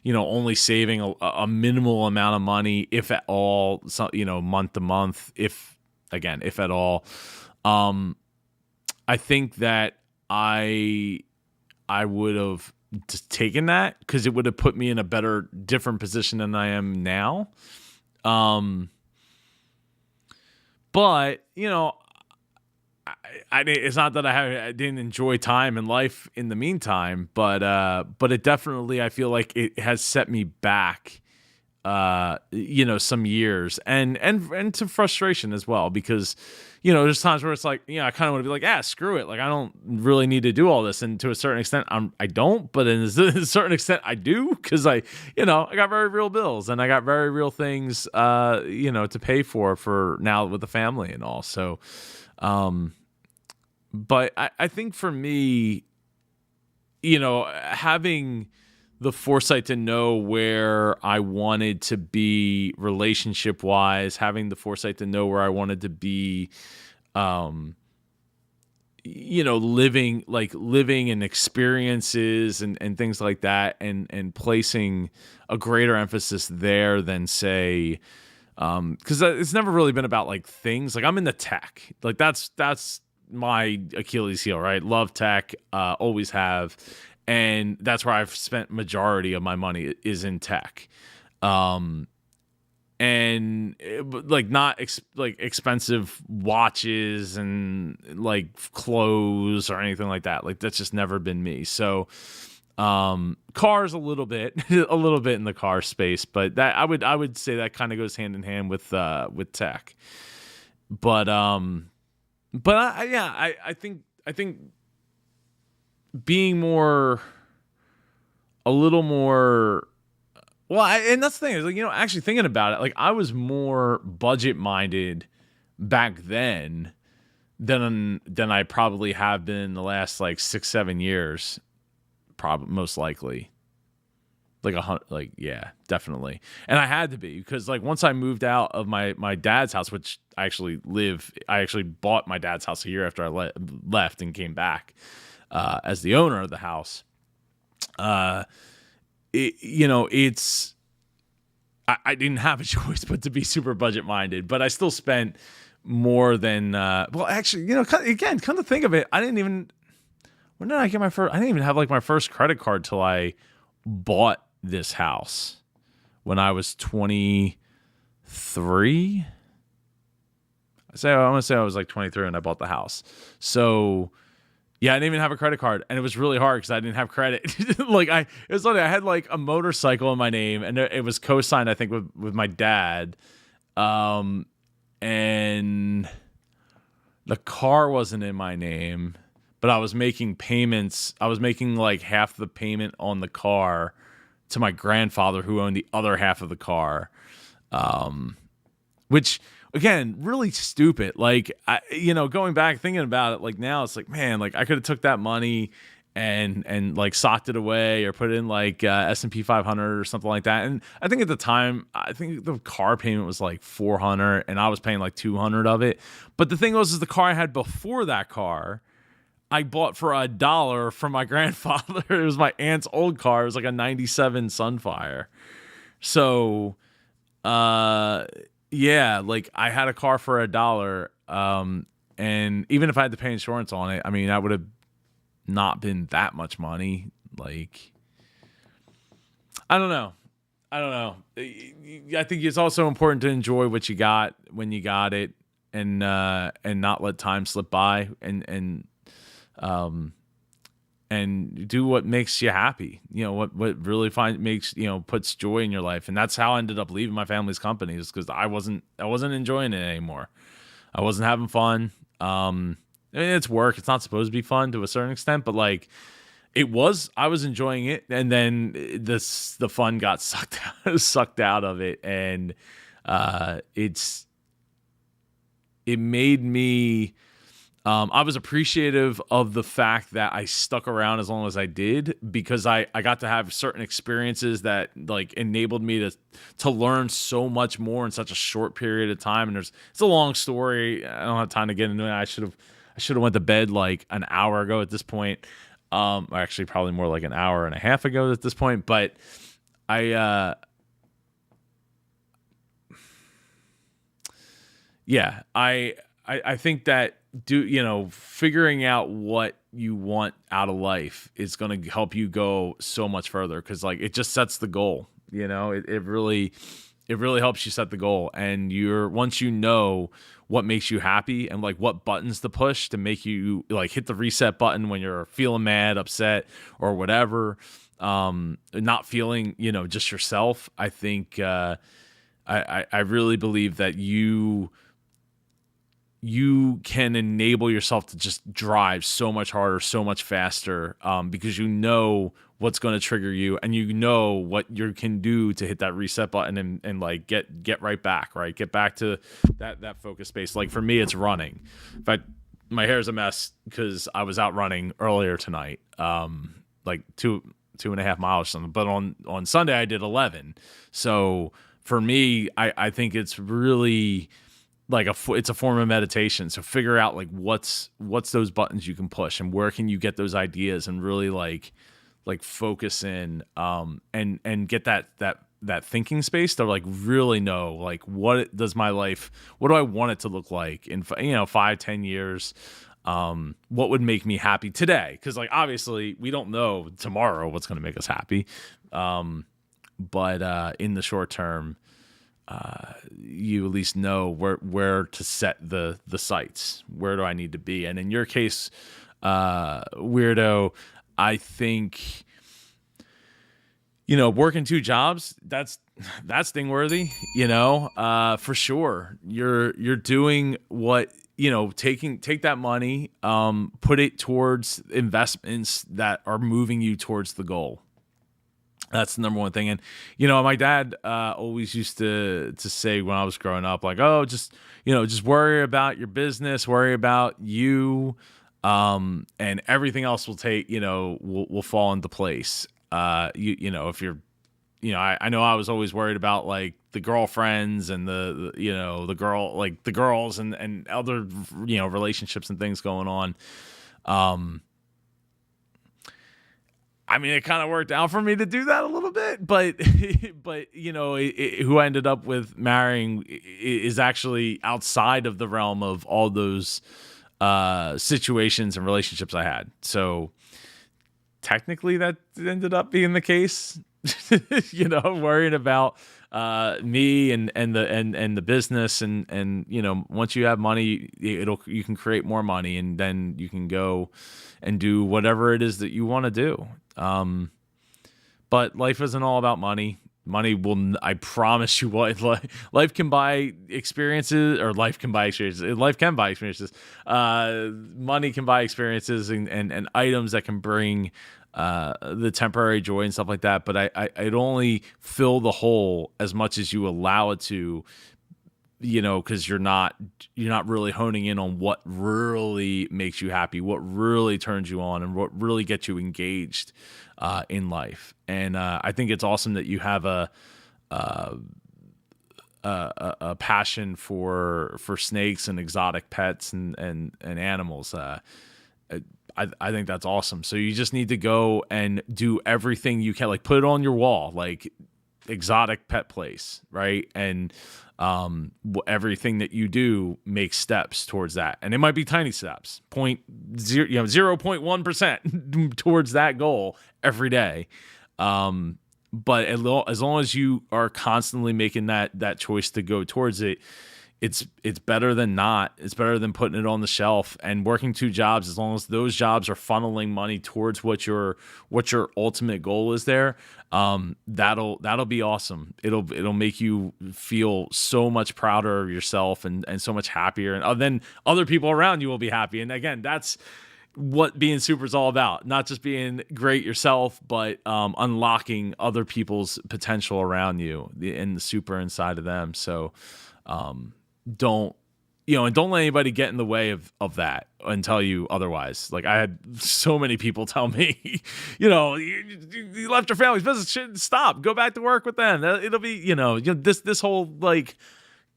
only saving a minimal amount of money, if at all, month to month, if at all. I think that I would have just taken that because it would have put me in a better, different position than I am now. But you know, it's not that I didn't enjoy time in life in the meantime, but it definitely, I feel like it has set me back, some years and to frustration as well, because, there's times where it's like, I kind of want to be like, screw it. Like, I don't really need to do all this. And to a certain extent, I don't, but in a certain extent I do. Cause I got very real bills and I got very real things, to pay for now with the family and all. So, but I think for me, having the foresight to know where I wanted to be relationship wise, having the foresight to know where I wanted to be, living and experiences and things like that, and placing a greater emphasis there than say, because it's never really been about like things. Like I'm in the tech, like that's my Achilles heel, right? Love tech, always have. And that's where I've spent majority of my money is in tech. And like not expensive watches and like clothes or anything like that. Like that's just never been me. So, cars a little bit in the car space, but that I would say that kind of goes hand in hand with tech. But I think being a little more, and that's the thing is like, actually thinking about it, like I was more budget minded back then than I probably have been in the last like 6-7 years, probably most likely. Definitely. And I had to be, because like once I moved out of my dad's house, which I actually bought my dad's house a year after I left and came back as the owner of the house. I didn't have a choice but to be super budget minded, but I still spent more than, actually, again, come to think of it, when did I get I didn't even have like my first credit card till I bought this house when I was 23. I'm going to say I was like 23 when I bought the house. So yeah, I didn't even have a credit card, and it was really hard because I didn't have credit. It was funny. I had like a motorcycle in my name, and it was co-signed, I think, with my dad. And the car wasn't in my name, but I was making payments. I was making like half the payment on the car to my grandfather, who owned the other half of the car. Which, again, really stupid. Like, going back, thinking about it, like now it's like, man, like I could have took that money and like socked it away or put it in like S&P 500 or something like that. And I think at the time, I think the car payment was like $400 and I was paying like $200 of it. But the thing was, is the car I had before that car, I bought for $1 from my grandfather. It was my aunt's old car. It was like a 97 Sunfire. So, yeah, like I had a car for $1. And even if I had to pay insurance on it, I mean, that would have not been that much money. Like, I don't know. I think it's also important to enjoy what you got when you got it, and not let time slip by, and do what makes you happy. What really puts joy in your life. And that's how I ended up leaving my family's company, is because I wasn't enjoying it anymore. I wasn't having fun. It's work. It's not supposed to be fun to a certain extent, but like I was enjoying it. And then the fun got sucked out of it. And, it made me, I was appreciative of the fact that I stuck around as long as I did, because I got to have certain experiences that like enabled me to learn so much more in such a short period of time. And it's a long story. I don't have time to get into it. I should have went to bed like an hour ago at this point. Actually probably more like an hour and a half ago at this point, but I I think that figuring out what you want out of life is going to help you go so much further, because like it just sets the goal. It really helps you set the goal, and once you know what makes you happy and like what buttons to push to make you like hit the reset button when you're feeling mad, upset, or whatever, not feeling just yourself. I think I really believe that you can enable yourself to just drive so much harder, so much faster, because you know what's going to trigger you, and you know what you can do to hit that reset button and like get right back, right? Get back to that focus space. Like for me, it's running. In fact, my hair's a mess because I was out running earlier tonight, like 2.5 miles or something. But on Sunday I did 11. So for me, I think it's really like it's a form of meditation. So figure out like what's those buttons you can push, and where can you get those ideas, and really like focus in, and get that thinking space to like really know like what do I want it to look like in 5-10 years. What would make me happy today? Because like obviously we don't know tomorrow what's going to make us happy, but in the short term, you at least know where to set the sights. Where do I need to be? And in your case, weirdo, I think working 2 jobs, that's sting-worthy, for sure. You're doing what, take that money, put it towards investments that are moving you towards the goal. That's the number one thing. And, my dad always used to say when I was growing up, like, oh, just worry about your business, worry about you, and everything else will will fall into place. If you're, I know I was always worried about like the girlfriends and the girls and other, relationships and things going on. I mean, it kind of worked out for me to do that a little bit, but who I ended up with marrying is actually outside of the realm of all those situations and relationships I had. So technically that ended up being the case, worrying about me and the business, and once you have money, you can create more money, and then you can go and do whatever it is that you want to do. But life isn't all about money. Money will, I promise you what, life can buy experiences, or life can buy experiences. Life can buy experiences. Money can buy experiences and items that can bring the temporary joy and stuff like that. But I'd only fill the hole as much as you allow it to, because you're not really honing in on what really makes you happy, what really turns you on, and what really gets you engaged in life. And I think it's awesome that you have a passion for snakes and exotic pets and animals. I think that's awesome. So you just need to go and do everything you can, like put it on your wall, like exotic pet place, right? And everything that you do makes steps towards that, and it might be tiny steps, 0.1% towards that goal every day. But as long as you are constantly making that choice to go towards it, it's better than not. It's better than putting it on the shelf and working 2 jobs. As long as those jobs are funneling money towards what your ultimate goal is there, that'll be awesome. It'll make you feel so much prouder of yourself and so much happier, and then other people around you will be happy. And again, that's what being super is all about. Not just being great yourself, but unlocking other people's potential around you and the super inside of them. So don't let anybody get in the way of that and tell you otherwise. Like I had so many people tell me, you left your family's business, stop, go back to work with them. It'll be, this whole like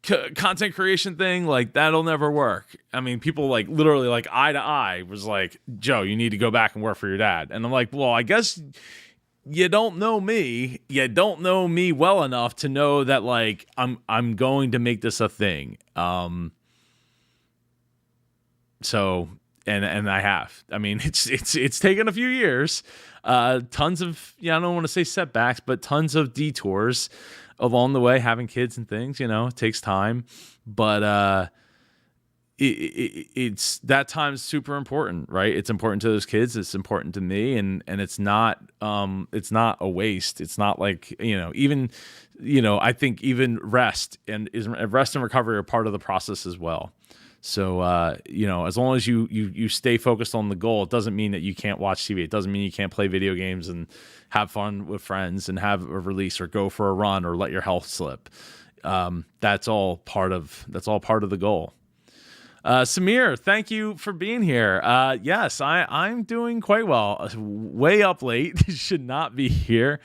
content creation thing, like that'll never work. I mean, people like literally like eye to eye was like, Joe, you need to go back and work for your dad. And I'm like, well, I guess you don't know me. You don't know me well enough to know that like I'm going to make this a thing. So and I have. I mean, it's taken a few years, tons of I don't want to say setbacks, but tons of detours along the way. Having kids and things, it takes time, but it's that time's super important, right? It's important to those kids. It's important to me, and it's not a waste. It's not like even I think even rest and recovery are part of the process as well. So as long as you stay focused on the goal, it doesn't mean that you can't watch TV. It doesn't mean you can't play video games and have fun with friends and have a release or go for a run or let your health slip. That's all part of the goal. Samir, thank you for being here. Yes, I'm doing quite well. Way up late. Should not be here.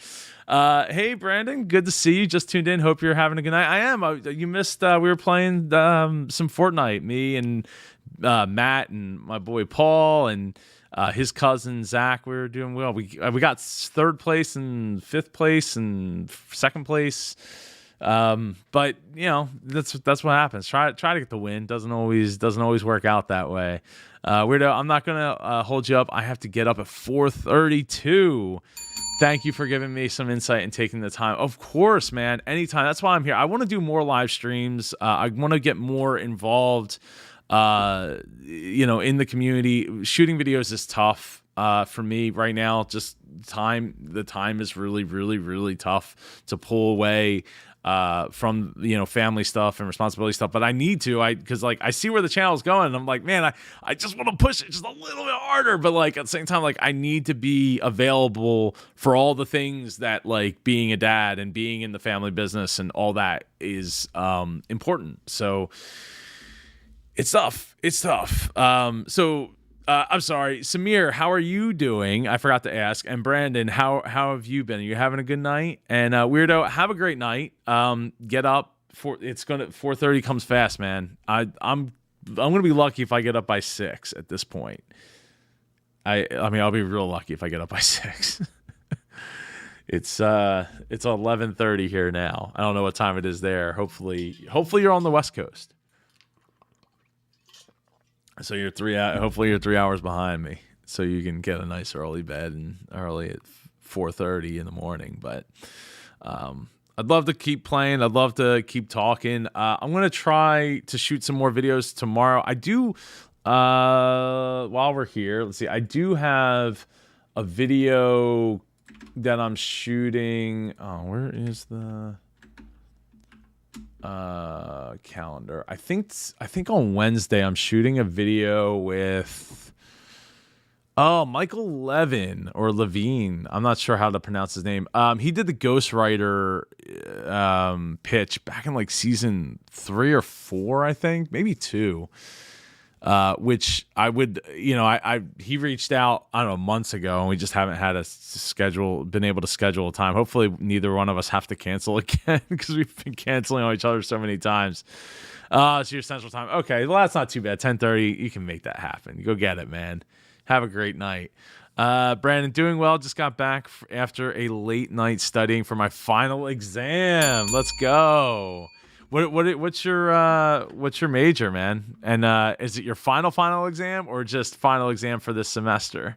Hey, Brandon, good to see you. Just tuned in. Hope you're having a good night. I am. You missed, we were playing some Fortnite. Me and Matt and my boy Paul and his cousin Zach. We were doing well. We got third place and fifth place and second place. But that's what happens. Try to get the win. Doesn't always work out that way. Weirdo, I'm not gonna hold you up. I have to get up at 4:32. Thank you for giving me some insight and taking the time. Of course, man. Anytime. That's why I'm here. I want to do more live streams. I want to get more involved. In the community. Shooting videos is tough. For me right now, just the time is really, really, really tough to pull away from family stuff and responsibility stuff, but I need to because I see where the channel's going and I'm like, man, I just want to push it just a little bit harder, but at the same time, I need to be available for all the things that being a dad and being in the family business and all that is important. So it's tough. I'm sorry, Samir, how are you doing? I forgot to ask. And Brandon, how have you been? Are you having a good night? And Weirdo, have a great night. Get up. 4:30 comes fast, man. I'm gonna be lucky if I get up by 6 at this point. I mean, I'll be real lucky if I get up by 6. It's 11:30 here now. I don't know what time it is there. Hopefully you're on the West Coast. So you're hopefully you're 3 hours behind me, so you can get a nice early bed and early at 4:30 in the morning. But I'd love to keep playing. I'd love to keep talking. I'm gonna try to shoot some more videos tomorrow. I do. While we're here, let's see. I do have a video that I'm shooting. Oh, where is the calendar? I think on Wednesday I'm shooting a video with Michael Levin or Levine. I'm not sure how to pronounce his name. He did the Ghost Rider pitch back in season 3 or 4, I think, maybe 2. Which I would, he reached out, I don't know, months ago, and we just haven't had been able to schedule a time. Hopefully neither one of us have to cancel again because we've been canceling on each other so many times. It's your Central Time. Okay, well, that's not too bad. 10:30, you can make that happen. You go get it, man. Have a great night. Brandon, doing well. Just got back after a late night studying for my final exam. Let's go. What's your major, man? And is it your final exam or just final exam for this semester?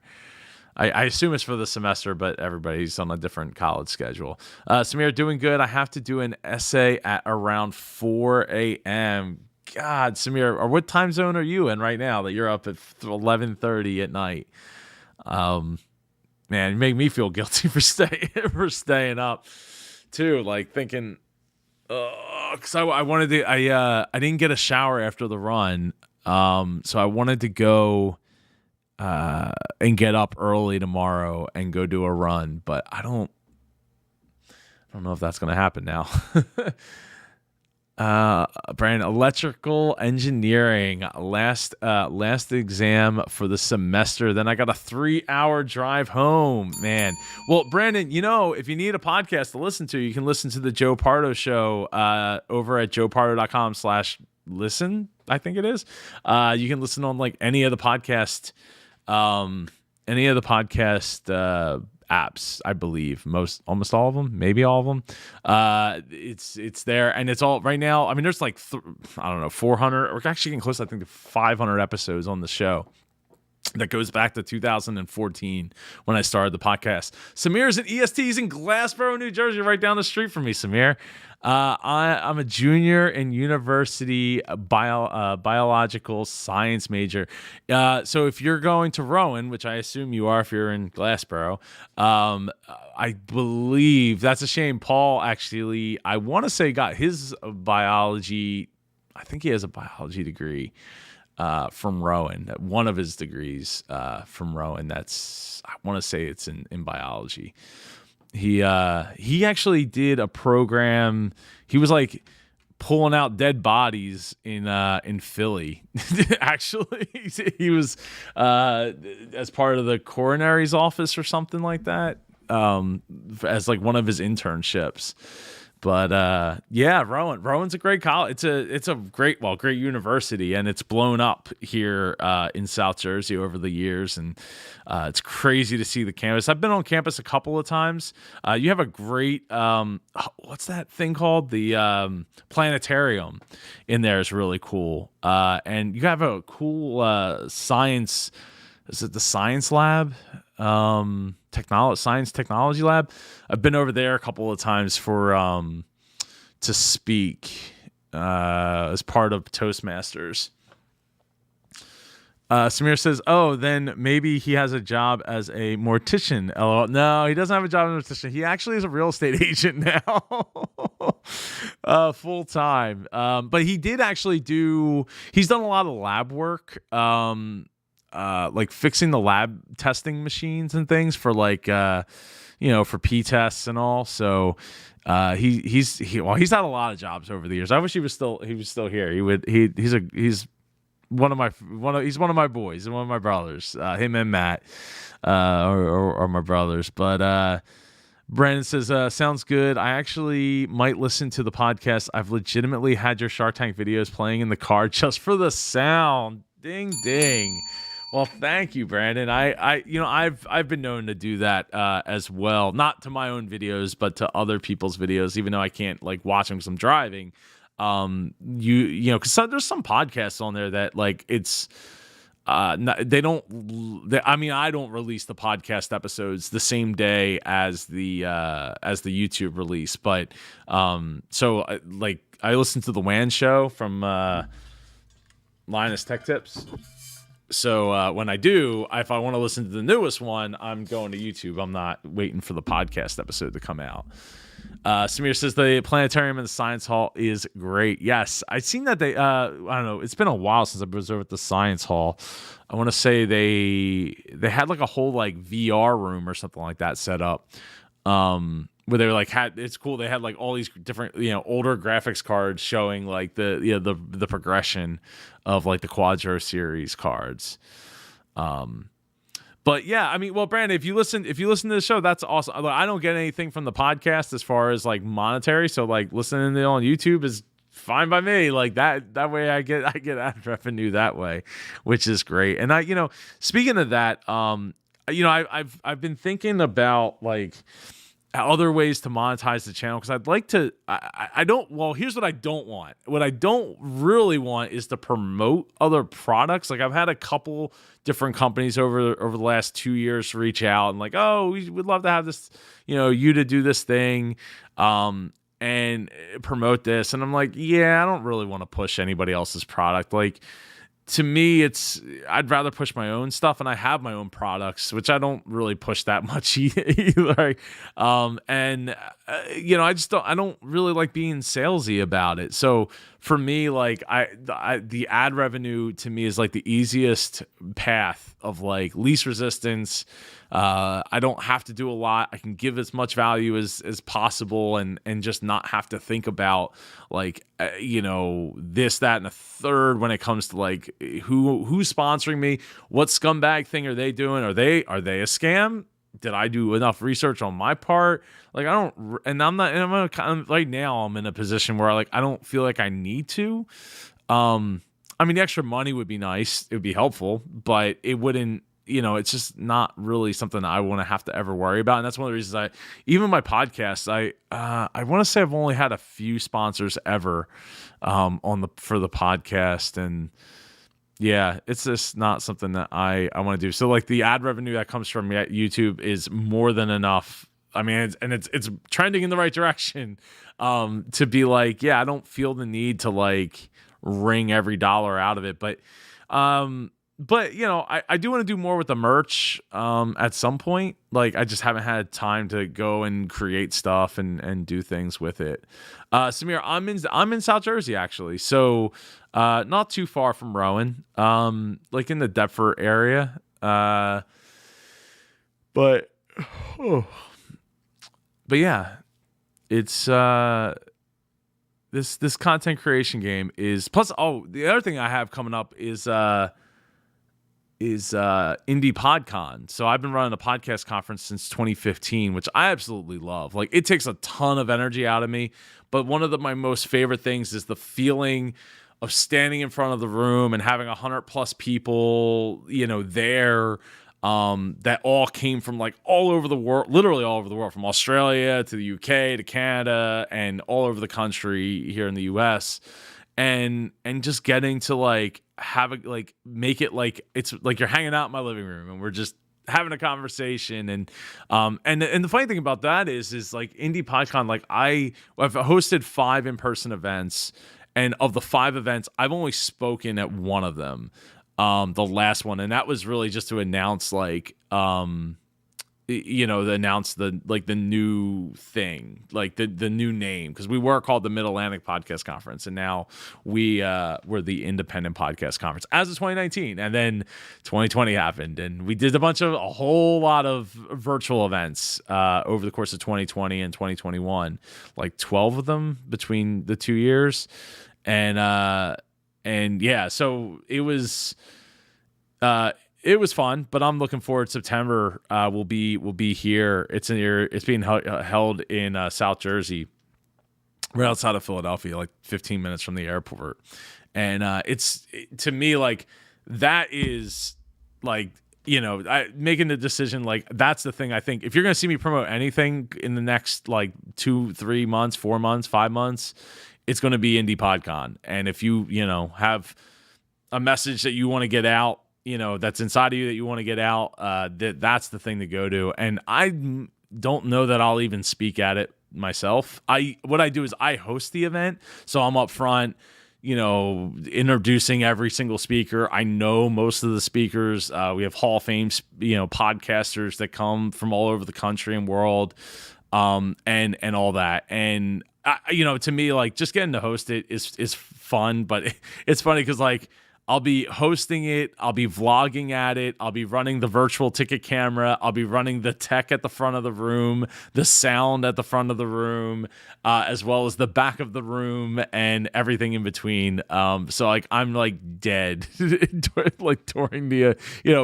I assume it's for the semester, but everybody's on a different college schedule. Samir, doing good. I have to do an essay at around 4 a.m. God, Samir, or what time zone are you in right now that you're up at 11:30 at night? Man, you make me feel guilty for staying up too. Thinking, because I wanted to. I didn't get a shower after the run, so I wanted to go and get up early tomorrow and go do a run, but I don't know if that's gonna happen now. Brandon, electrical engineering, last exam for the semester. Then I got a 3-hour drive home, man. Well, Brandon, if you need a podcast to listen to, you can listen to the Joe Pardo show over at joepardo.com/listen, I think it is. You can listen on any of the podcast apps, I believe. Almost all of them, maybe all of them. It's there, and it's all right now. I mean, there's like I don't know, 400. We're actually getting close, I think, to 500 episodes on the show. That goes back to 2014 when I started the podcast. Samir's at EST's in Glassboro, New Jersey, right down the street from me, Samir. I'm a junior in university biological science major. So if you're going to Rowan, which I assume you are if you're in Glassboro, I believe that's a shame. Paul actually, I want to say, got his biology. I think he has a biology degree from Rowan. One of his degrees from Rowan. I want to say it's in biology. He actually did a program. He was like pulling out dead bodies in Philly. Actually, he was as part of the coronary's office or something like that, as like one of his internships. But yeah, Rowan's a great college. It's a great university, and it's blown up here in South Jersey over the years, and it's crazy to see the campus. I've been on campus a couple of times. You have a great what's that thing called? The planetarium in there is really cool, and you have a cool science. Is it the science lab? Science technology lab. I've been over there a couple of times for to speak as part of Toastmasters. Samir says, "Oh, then maybe he has a job as a mortician." LOL. No, he doesn't have a job as a mortician. He actually is a real estate agent now, full time. But he did actually he's done a lot of lab work. Like fixing the lab testing machines and things for like for P tests and all. So he's had a lot of jobs over the years. I wish he was still here. He's one of my boys and one of my brothers. Him and Matt are my brothers. But Brandon says, sounds good. I actually might listen to the podcast. I've legitimately had your Shark Tank videos playing in the car just for the sound. Ding ding. Well, thank you, Brandon. I've been known to do that as well, not to my own videos, but to other people's videos. Even though I can't like watch them because I'm driving, because there's some podcasts on there that like it's I don't release the podcast episodes the same day as the YouTube release, but like I listen to the WAN show from Linus Tech Tips. So when I do, if I want to listen to the newest one, I'm going to YouTube. I'm not waiting for the podcast episode to come out. Samir says the planetarium in the science hall is great. Yes, I've seen that they. I don't know. It's been a while since I was over at the science hall. I want to say they had like a whole like VR room or something like that set up. Where they were like it's cool. They had like all these different older graphics cards showing like the progression of like the Quadro series cards. But yeah, I mean, well, Brandon, if you listen to the show, that's awesome. I don't get anything from the podcast as far as like monetary, so like listening to it on YouTube is fine by me. Like that way I get ad revenue that way, which is great. And speaking of that, I've been thinking about like other ways to monetize the channel, because I'd like to here's what I don't want. What I don't really want is to promote other products. Like I've had a couple different companies over the last 2 years reach out and like, oh, we would love to have this, you to do this thing and promote this. And I'm like, yeah, I don't really want to push anybody else's product. Like, to me, I'd rather push my own stuff, and I have my own products, which I don't really push that much either. I don't really like being salesy about it. So for me, like the ad revenue to me is like the easiest path of like least resistance. I don't have to do a lot. I can give as much value as possible and just not have to think about like, this, that, and a third when it comes to like who's sponsoring me, what scumbag thing are they doing? Are they a scam? Did I do enough research on my part? Like right now I'm in a position where I don't feel like I need to. I mean, the extra money would be nice. It would be helpful, but it wouldn't it's just not really something I want to have to ever worry about. And that's one of the reasons even my podcast, I want to say I've only had a few sponsors ever for the podcast. And yeah, it's just not something that I want to do. So like the ad revenue that comes from YouTube is more than enough. I mean, it's trending in the right direction to be like, yeah, I don't feel the need to like wring every dollar out of it. But I do want to do more with the merch at some point. Like I just haven't had time to go and create stuff and do things with it. Samir, I'm in South Jersey actually, so not too far from Rowan, like in the Deptford area. But yeah, it's this content creation game is plus. Oh, the other thing I have coming up is Indie PodCon. So I've been running a podcast conference since 2015, which I absolutely love. Like it takes a ton of energy out of me, but one of my most favorite things is the feeling of standing in front of the room and having 100+ people, there, that all came from like all over the world, literally all over the world, from Australia to the UK to Canada and all over the country here in the US. And just getting to like make it like it's like you're hanging out in my living room and we're just having a conversation. And the funny thing about that is like Indie PodCon, like I've hosted 5 in-person events, and of the 5 events, I've only spoken at one of them, the last one, and that was really just to announce announce the new thing, like the new name, because we were called the Mid-Atlantic Podcast Conference, and now we're the Independent Podcast Conference as of 2019, and then 2020 happened, and we did a whole lot of virtual events over the course of 2020 and 2021, like 12 of them between the 2 years, and yeah, so it was fun, but I'm looking forward. September will be here. It's being held in South Jersey, right outside of Philadelphia, like 15 minutes from the airport. And to me, like that is like, making the decision, like that's the thing. I think if you're going to see me promote anything in the next like 2, 3 months, 4 months, 5 months, it's going to be Indie PodCon. And if you have a message that you want to get out, that's inside of you that you want to get out, that's the thing to go to. And I don't know that I'll even speak at it myself. What I do is I host the event, so I'm up front, introducing every single speaker. I know most of the speakers. We have Hall of Fame, podcasters that come from all over the country and world, and all that. And to me, like just getting to host it is fun, but it's funny because like I'll be hosting it, I'll be vlogging at it, I'll be running the virtual ticket camera, I'll be running the tech at the front of the room, the sound at the front of the room, as well as the back of the room and everything in between. So like I'm like dead like during the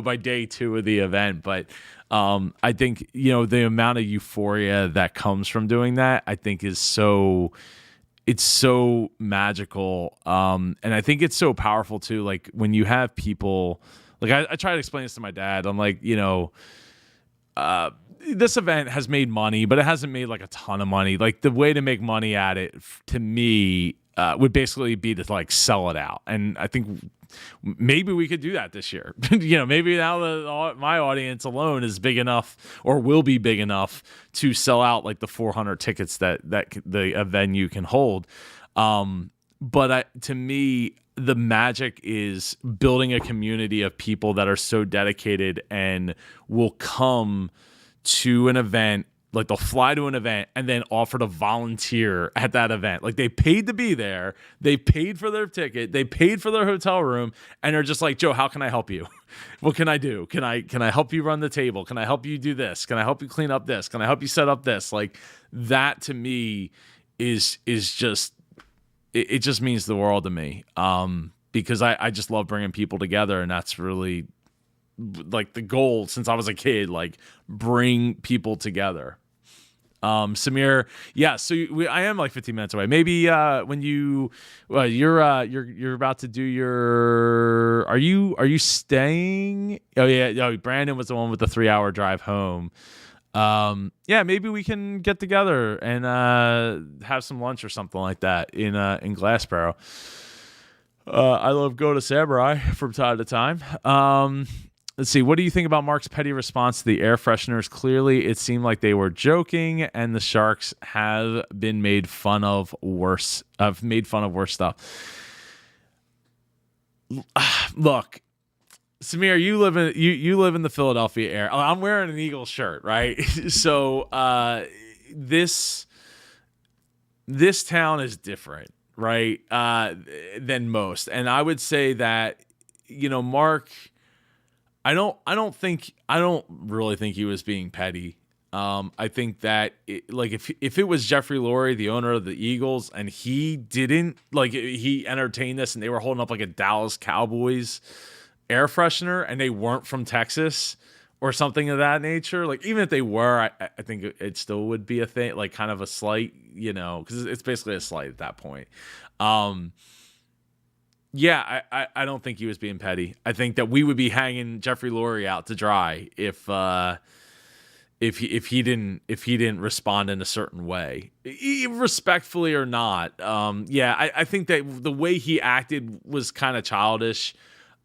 by day 2 of the event, but I think the amount of euphoria that comes from doing that, I think is it's so magical. And I think it's so powerful too. Like when you have people, like I try to explain this to my dad. I'm like, this event has made money, but it hasn't made like a ton of money. Like the way to make money at it to me would basically be to like sell it out. And I think maybe we could do that this year. Maybe now that my audience alone is big enough or will be big enough to sell out like the 400 tickets that the venue can hold. But to me, the magic is building a community of people that are so dedicated and will come to an event. Like they'll fly to an event and then offer to volunteer at that event. Like they paid to be there. They paid for their ticket. They paid for their hotel room. And they're just like, Joe, how can I help you? What can I do? Can I help you run the table? Can I help you do this? Can I help you clean up this? Can I help you set up this? Like that to me is just, it just means the world to me. Because I just love bringing people together, and that's really like the goal since I was a kid, like bring people together. Samir, yeah. So I am like 15 minutes away. Maybe when you're about to do your. Are you staying? Oh yeah. Oh, Brandon was the one with the 3-hour drive home. Yeah, maybe we can get together and have some lunch or something like that in Glassboro. I love Go to Samurai from time to time. Let's see. What do you think about Mark's petty response to the air fresheners? Clearly, it seemed like they were joking, and the Sharks have been made fun of worse. Made fun of worse stuff. Look, Samir, you live in the Philadelphia area. I'm wearing an Eagles shirt, right? So this town is different, right? Than most, and I would say that Mark. I don't really think he was being petty. I think that if it was Jeffrey Lurie, the owner of the Eagles, and he didn't he entertained us and they were holding up like a Dallas Cowboys air freshener and they weren't from Texas or something of that nature, like even if they were, I think it still would be a thing, like kind of a slight, because it's basically a slight at that point. Yeah, I don't think he was being petty. I think that we would be hanging Jeffrey Lurie out to dry if he didn't respond in a certain way, respectfully or not. Yeah, I think that the way he acted was kind of childish.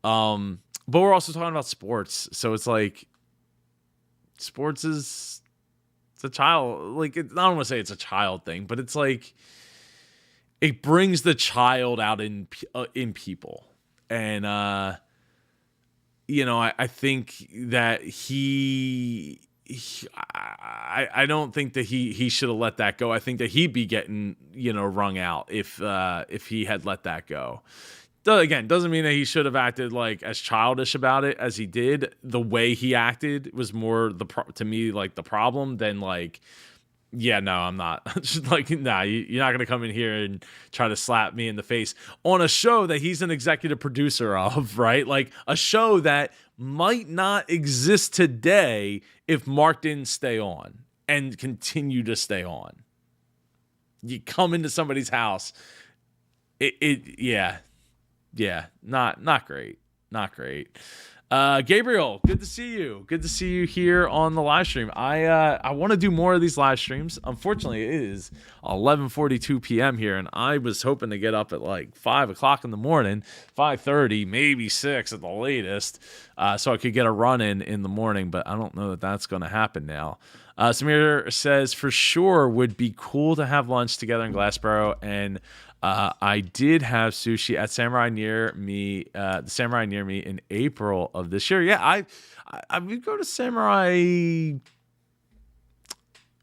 But we're also talking about sports, so it's like sports it's a child. Like I don't want to say it's a child thing, but it's like. It brings the child out in people, and I think that I don't think that he should have let that go. I think that he'd be getting wrung out if he had let that go. Again, doesn't mean that he should have acted like as childish about it as he did. The way he acted was more to me like the problem than like. Yeah, no, I'm not. Just like, nah, you're not going to come in here and try to slap me in the face on a show that he's an executive producer of, right? Like a show that might not exist today if Mark didn't stay on and continue to stay on. You come into somebody's house, yeah, not great. Gabriel, good to see you. Good to see you here on the live stream. I want to do more of these live streams. Unfortunately, it is 11:42 p.m. here, and I was hoping to get up at like 5 o'clock in the morning, 5:30, maybe 6 at the latest, so I could get a run in the morning, but I don't know that that's going to happen now. Samir says, for sure, would be cool to have lunch together in Glassboro, and I did have sushi at Samurai near me, the Samurai near me in April of this year. Yeah, I would go to Samurai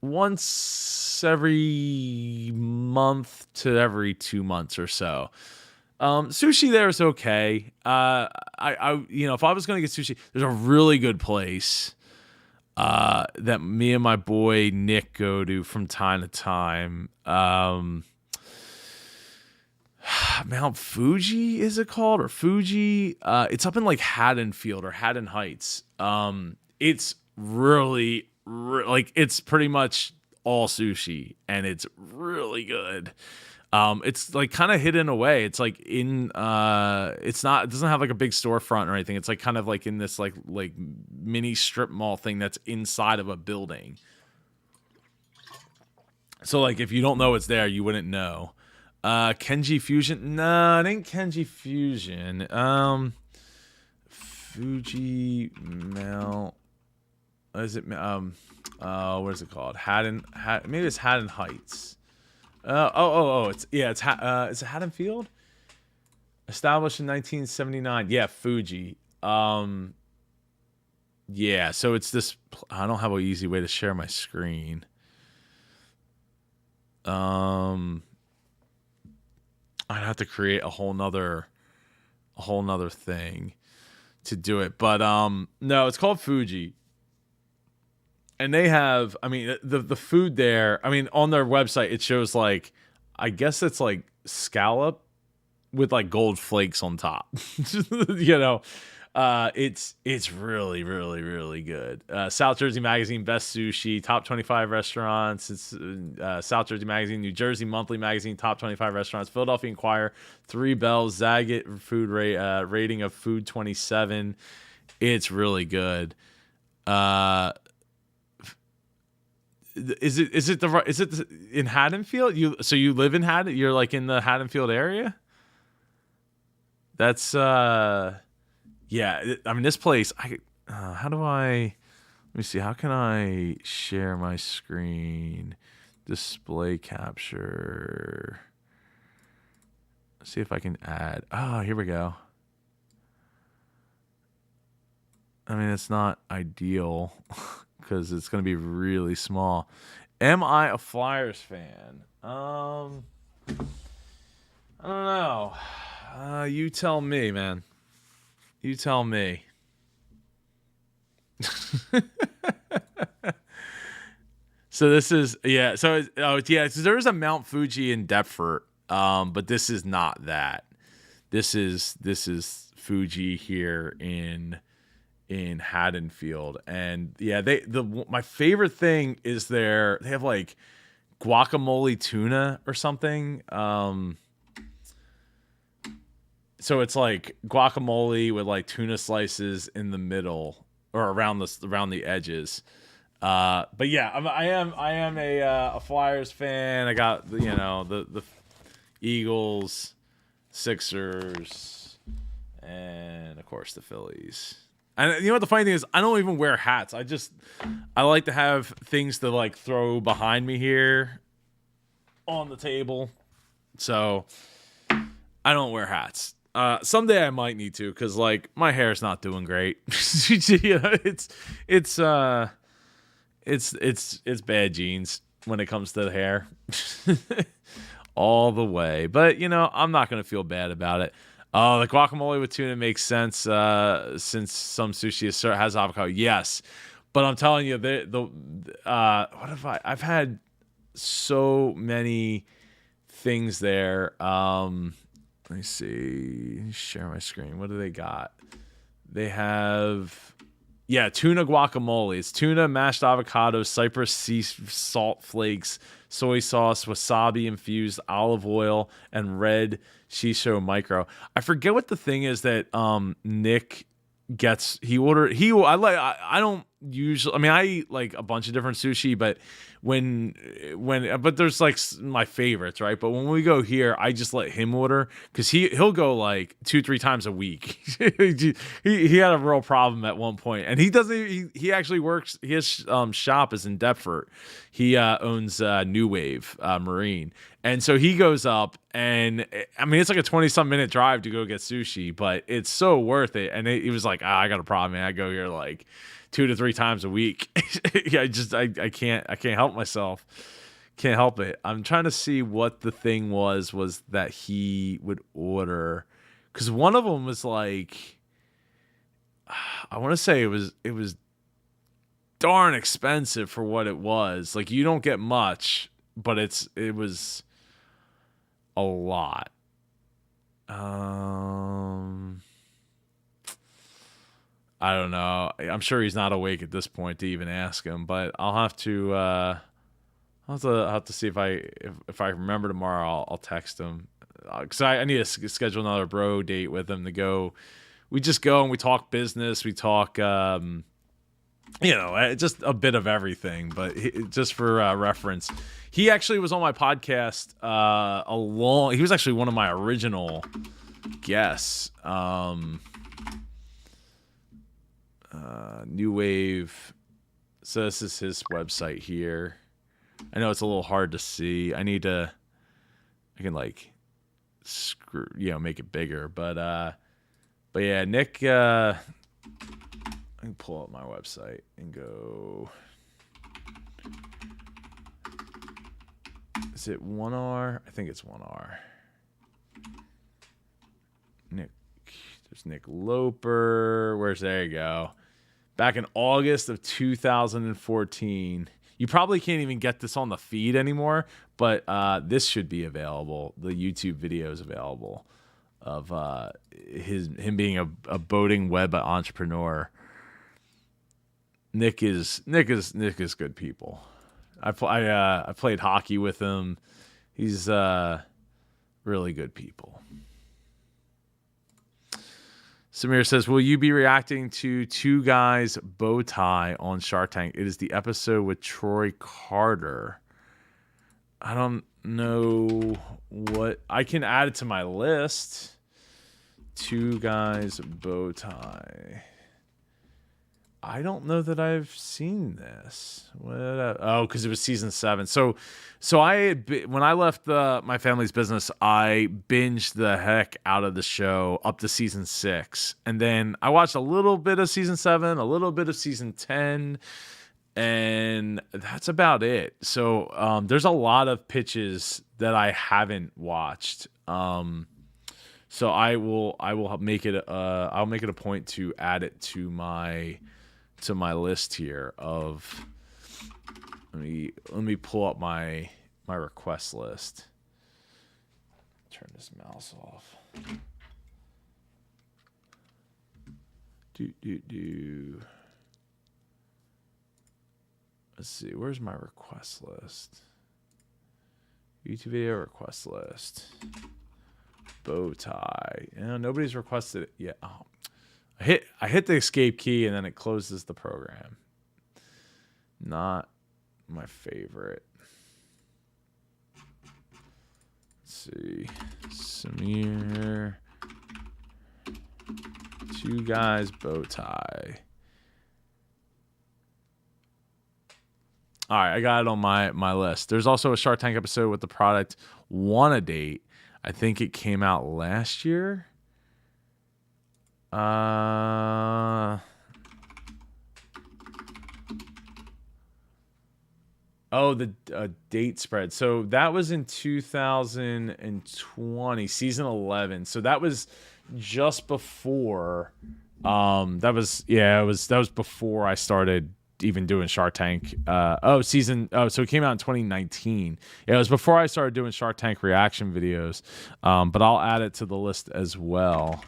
once every month to every 2 months or so. Sushi there is okay. If I was going to get sushi, there's a really good place that me and my boy Nick go to from time to time. Mount Fuji, is it called? Or Fuji? It's up in like Haddonfield or Haddon Heights. It's really, it's pretty much all sushi and it's really good. It's like kind of hidden away. It's like it doesn't have like a big storefront or anything. It's like kind of like in this like mini strip mall thing that's inside of a building. So like if you don't know it's there, you wouldn't know. Kenji Fusion? No, it ain't Kenji Fusion. Fuji Mount. Is it what is it called? Maybe it's Haddon Heights. It's Haddonfield? Established in 1979. Yeah, Fuji. Yeah, so it's this. I don't have an easy way to share my screen. I'd have to create a whole nother thing to do it. But no, it's called Fuji. And they have, I mean, the food there, I mean, on their website, it shows like, I guess it's like scallop with like gold flakes on top, It's really, really, really good. South Jersey Magazine, Best Sushi, Top 25 Restaurants. It's South Jersey Magazine, New Jersey Monthly Magazine, Top 25 Restaurants, Philadelphia Inquirer, Three Bells, Zagat Food rating of Food 27. It's really good. Is it in Haddonfield? You live in Haddon? You're like in the Haddonfield area? That's yeah. I mean, this place. How do I? Let me see. How can I share my screen? Display capture. Let's see if I can add. Oh, here we go. I mean, it's not ideal because it's going to be really small. Am I a Flyers fan? I don't know. You tell me, man. You tell me. So this is So there is a Mount Fuji in Deptford, but this is not that. This is Fuji here in Haddonfield, and my favorite thing is they have like guacamole tuna or something. So it's like guacamole with like tuna slices in the middle or around the edges. But yeah, I am a Flyers fan. I got the Eagles, Sixers, and of course the Phillies. And you know what the funny thing is? I don't even wear hats. I like to have things to like throw behind me here on the table. So I don't wear hats. Someday I might need to, because like my hair's not doing great. It's bad genes when it comes to the hair. All the way. But I'm not gonna feel bad about it. The guacamole with tuna makes sense since some sushi has avocado. Yes, but I'm telling you, I've had so many things there. Let me see. Share my screen. What do they got? They have tuna guacamole. It's tuna, mashed avocado, cypress sea salt flakes, soy sauce, wasabi infused olive oil, and red shisho micro. I forget what the thing is that Nick gets. I don't usually. I mean, I eat like a bunch of different sushi, but but there's like my favorites, right? But when we go here, I just let him order, because he'll go like 2-3 times a week. he had a real problem at one point, and he actually works. His shop is in Deptford. He owns New Wave Marine, and so he goes up, and I mean, it's like a 20-some minute drive to go get sushi, but it's so worth it. And he was like, I got a problem, man. I go here like 2 to 3 times a week. I can't help myself. Can't help it. I'm trying to see what the thing was that he would order, because one of them was like, I want to say it was darn expensive for what it was. Like, you don't get much, but it was a lot. I don't know. I'm sure he's not awake at this point to even ask him, but I'll have to see if I remember tomorrow. I'll text him, because I need to schedule another bro date with him to go. We just go and we talk business. We talk, just a bit of everything. But just for reference, he actually was on my podcast. He was actually one of my original guests. New Wave. So this is his website here. I know it's a little hard to see. I can like make it bigger, but yeah, Nick, I can pull up my website and go. Is it 1R? I think it's 1R. There's Nick Loper. There you go. Back in August of 2014. You probably can't even get this on the feed anymore, but this should be available. The YouTube video is available. of him being a boating web entrepreneur. Nick is good people. I played hockey with him. He's really good people. Samir says, will you be reacting to Two Guys Bow Tie on Shark Tank? It is the episode with Troy Carter. I don't know what. I can add it to my list. Two Guys Bow Tie. I don't know that I've seen this. Because it was season 7. So when I left my family's business, I binged the heck out of the show up to season 6, and then I watched a little bit of season 7, a little bit of season 10, and that's about it. So there's a lot of pitches that I haven't watched. So I will make it. I'll make it a point to add it to my list here of. Let me pull up my request list. Turn this mouse off. Let's see, where's my request list? YouTube video request list. Bow tie. Nobody's requested it yet. Oh. I hit the escape key and then it closes the program. Not my favorite. Let's see. Samir. Two Guys Bow Tie. All right, I got it on my list. There's also a Shark Tank episode with the product Wanna Date. I think it came out last year. The date spread. So that was in 2020, season 11. So that was just before. That was before I started even doing Shark Tank. So it came out in 2019. Yeah, it was before I started doing Shark Tank reaction videos. But I'll add it to the list as well.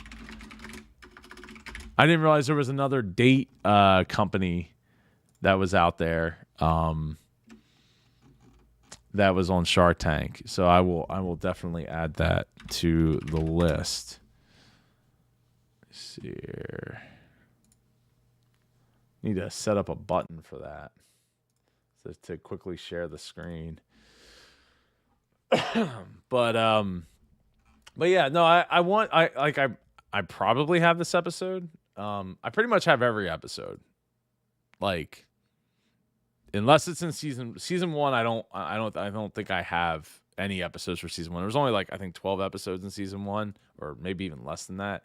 I didn't realize there was another date company that was out there that was on Shark Tank. So I will definitely add that to the list. Let's see here. Need to set up a button for that to quickly share the screen. But yeah, no, I probably have this episode. I pretty much have every episode. Like, unless it's in season 1, I don't think I have any episodes for season 1. There was only I think 12 episodes in season 1, or maybe even less than that.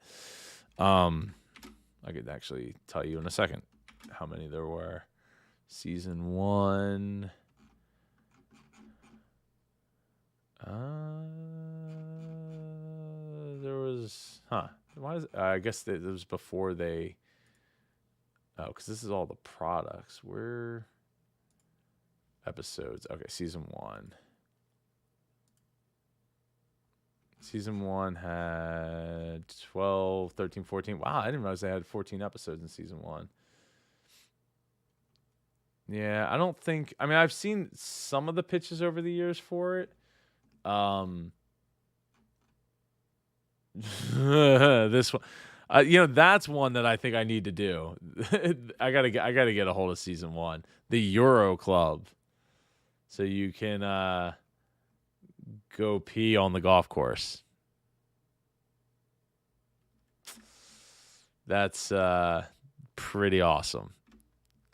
I could actually tell you in a second how many there were. Season 1. There was, why is I guess it was before they. Oh, because this is all the products. Where episodes? Okay, season 1. Season 1 had 12, 13, 14. Wow, I didn't realize they had 14 episodes in season 1. Yeah, I don't think. I mean, I've seen some of the pitches over the years for it. This one, that's one that I think I need to do. I gotta get a hold of season 1, the Euro Club, so you can go pee on the golf course. That's pretty awesome.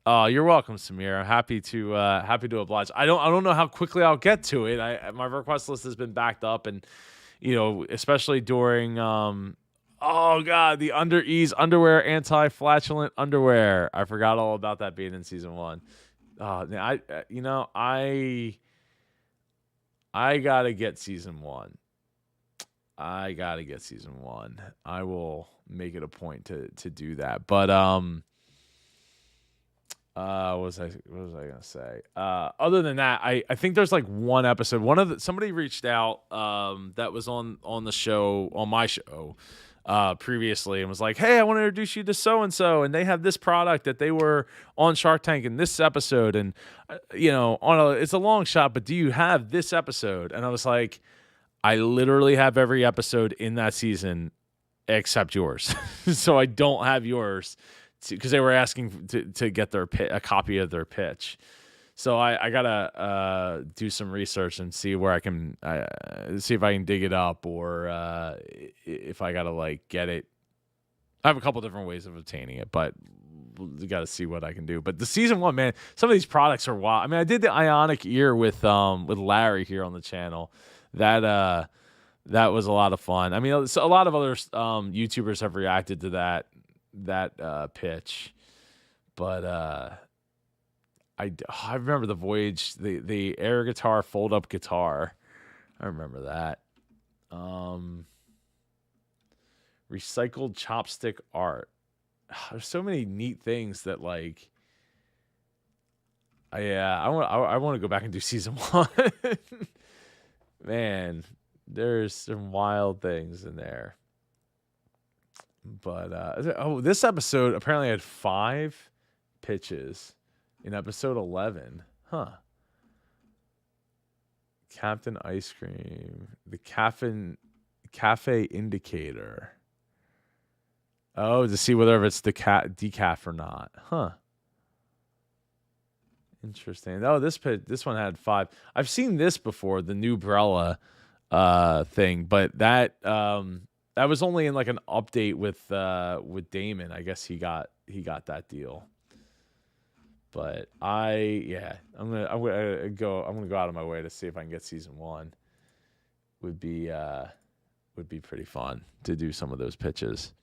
Oh, you're welcome, Samir. I'm happy to oblige. I don't know how quickly I'll get to it. My request list has been backed up, and especially during the Under-Ease underwear, anti-flatulent underwear. I forgot all about that being in season 1. I gotta get season 1. I will make it a point to do that. But what was I gonna say? Other than that, I think there's like one episode. Somebody reached out that was on the show, on my show previously, and was like, hey, I want to introduce you to so and so, and they have this product that they were on Shark Tank in this episode, and it's a long shot, but do you have this episode? And I was like, I literally have every episode in that season except yours. So I don't have yours, because they were asking to get a copy of their pitch. So I gotta do some research and see where I can see if I can dig it up, or if I gotta like get it. I have a couple different ways of obtaining it, but we gotta see what I can do. But the season 1, man, some of these products are wild. I mean, I did the Ionic ear with Larry here on the channel. That was a lot of fun. I mean, a lot of other YouTubers have reacted to that pitch, but I remember the Voyage, the air guitar, fold up guitar. I remember that. Recycled chopstick art. There's so many neat things that like. I want to go back and do season 1. Man, there's some wild things in there. But this episode apparently had 5 pitches in episode 11. Huh. Captain Ice Cream, the cafe indicator. Oh, to see whether it's decaf or not. Huh. Interesting. Oh, this one had 5. I've seen this before, the new Brella thing, but that was only in like an update with Damon. I guess he got that deal. But I'm gonna go out of my way to see if I can get season 1. Would be pretty fun to do some of those pitches.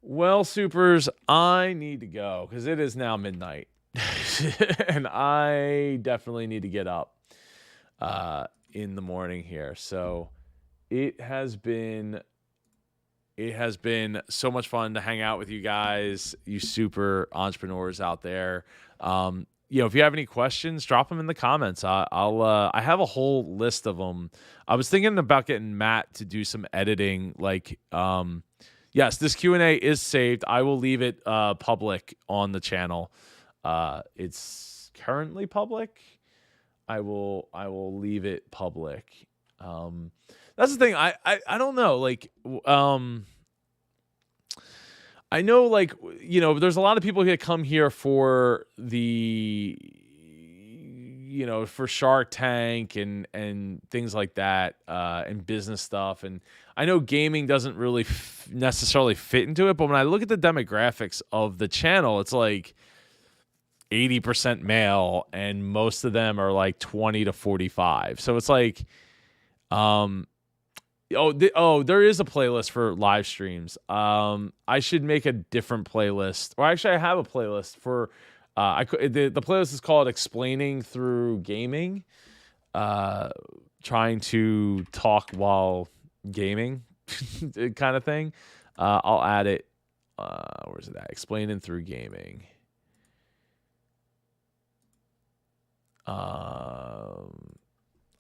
Well, supers, I need to go because it is now midnight, and I definitely need to get up in the morning here. So it has been so much fun to hang out with you guys, you super entrepreneurs out there. If you have any questions, drop them in the comments. I have a whole list of them. I was thinking about getting Matt to do some editing. Like, yes, this Q&A is saved. I will leave it public on the channel. It's currently public. I will leave it public. That's the thing. I don't know. Like, I know, like, there's a lot of people that come here for for Shark Tank and things like that, and business stuff. And I know gaming doesn't really necessarily fit into it, but when I look at the demographics of the channel, it's like 80% male, and most of them are like 20 to 45. So it's like, there is a playlist for live streams. I should make a different playlist, or actually, I have a playlist for. The playlist is called "Explaining Through Gaming," trying to talk while gaming, kind of thing. I'll add it. Where's it at? Explaining Through Gaming. I'll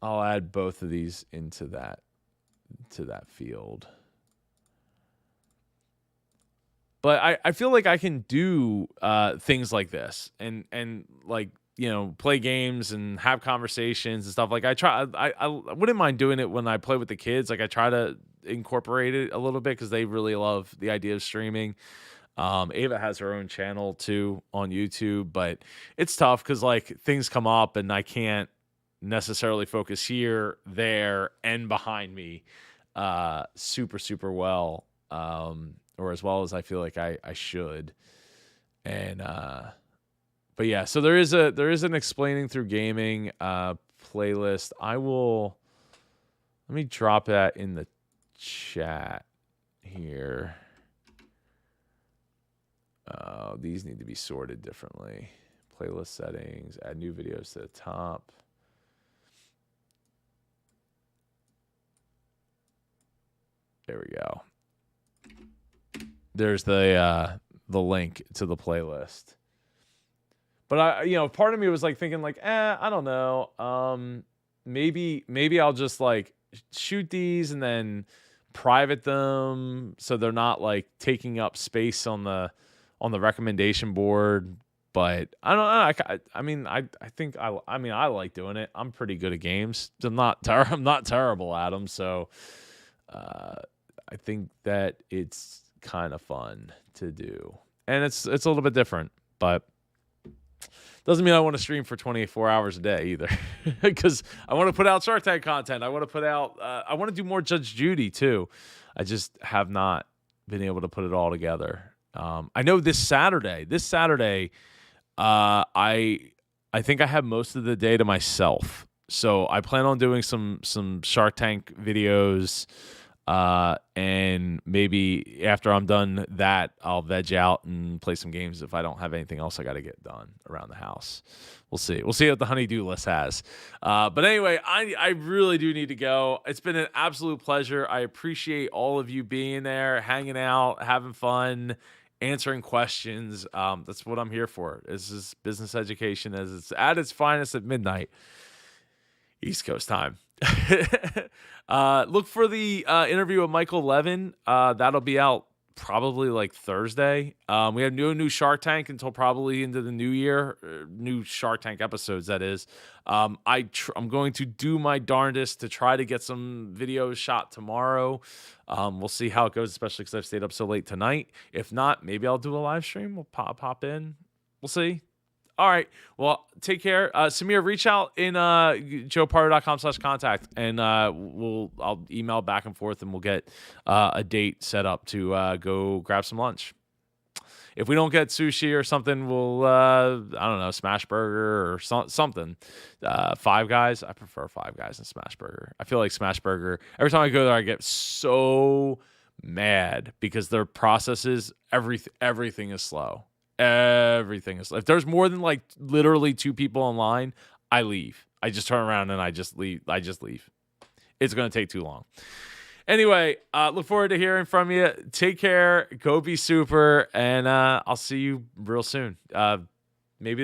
add both of these into that field. But I feel like I can do things like this and like, play games and have conversations and stuff. Like I wouldn't mind doing it when I play with the kids. Like I try to incorporate it a little bit because they really love the idea of streaming. Ava has her own channel too on YouTube, but it's tough because like things come up and I can't necessarily focus here, there, and behind me super, super well. Or as well as I feel like I should. And but yeah, so there is an Explaining Through Gaming playlist. Let me drop that in the chat here. These need to be sorted differently. Playlist settings, add new videos to the top. There we go. There's the the link to the playlist. But part of me was like thinking like, I don't know. Maybe I'll just like shoot these and then private them so they're not like taking up space on the recommendation board. But I don't know. I like doing it. I'm pretty good at games. I'm not terrible at them. So I think that it's kind of fun to do, and it's a little bit different, but doesn't mean I want to stream for 24 hours a day either, because I want to put out Shark Tank content. I want to put out. I want to do more Judge Judy too. I just have not been able to put it all together. I know this Saturday, I think I have most of the day to myself, so I plan on doing some Shark Tank videos. And maybe after I'm done that, I'll veg out and play some games if I don't have anything else I got to get done around the house. We'll see. We'll see what the honey-do list has. But anyway, I really do need to go. It's been an absolute pleasure. I appreciate all of you being there, hanging out, having fun, answering questions. That's what I'm here for. This is business education as it's at its finest at midnight, East Coast time. Look for the interview with Michael Levin. That'll be out probably like Thursday. We have no new Shark Tank until probably into the new year. New Shark Tank episodes, that is. I'm going to do my darndest to try to get some videos shot tomorrow. We'll see how it goes, especially because I've stayed up so late tonight. If not, maybe I'll do a live stream. We'll pop in. We'll see. All right. Well, take care. Samir, reach out in joepardo.com/contact, and I'll email back and forth, and we'll get a date set up to go grab some lunch. If we don't get sushi or something, we'll I don't know, Smash Burger or something. Five Guys. I prefer Five Guys and Smash Burger. I feel like Smash Burger. Every time I go there, I get so mad because their processes, everything is slow. Everything is. If there's more than like literally 2 people online, I leave. I just turn around and I just leave. It's going to take too long. Anyway, look forward to hearing from you. Take care. Go be super. And I'll see you real soon.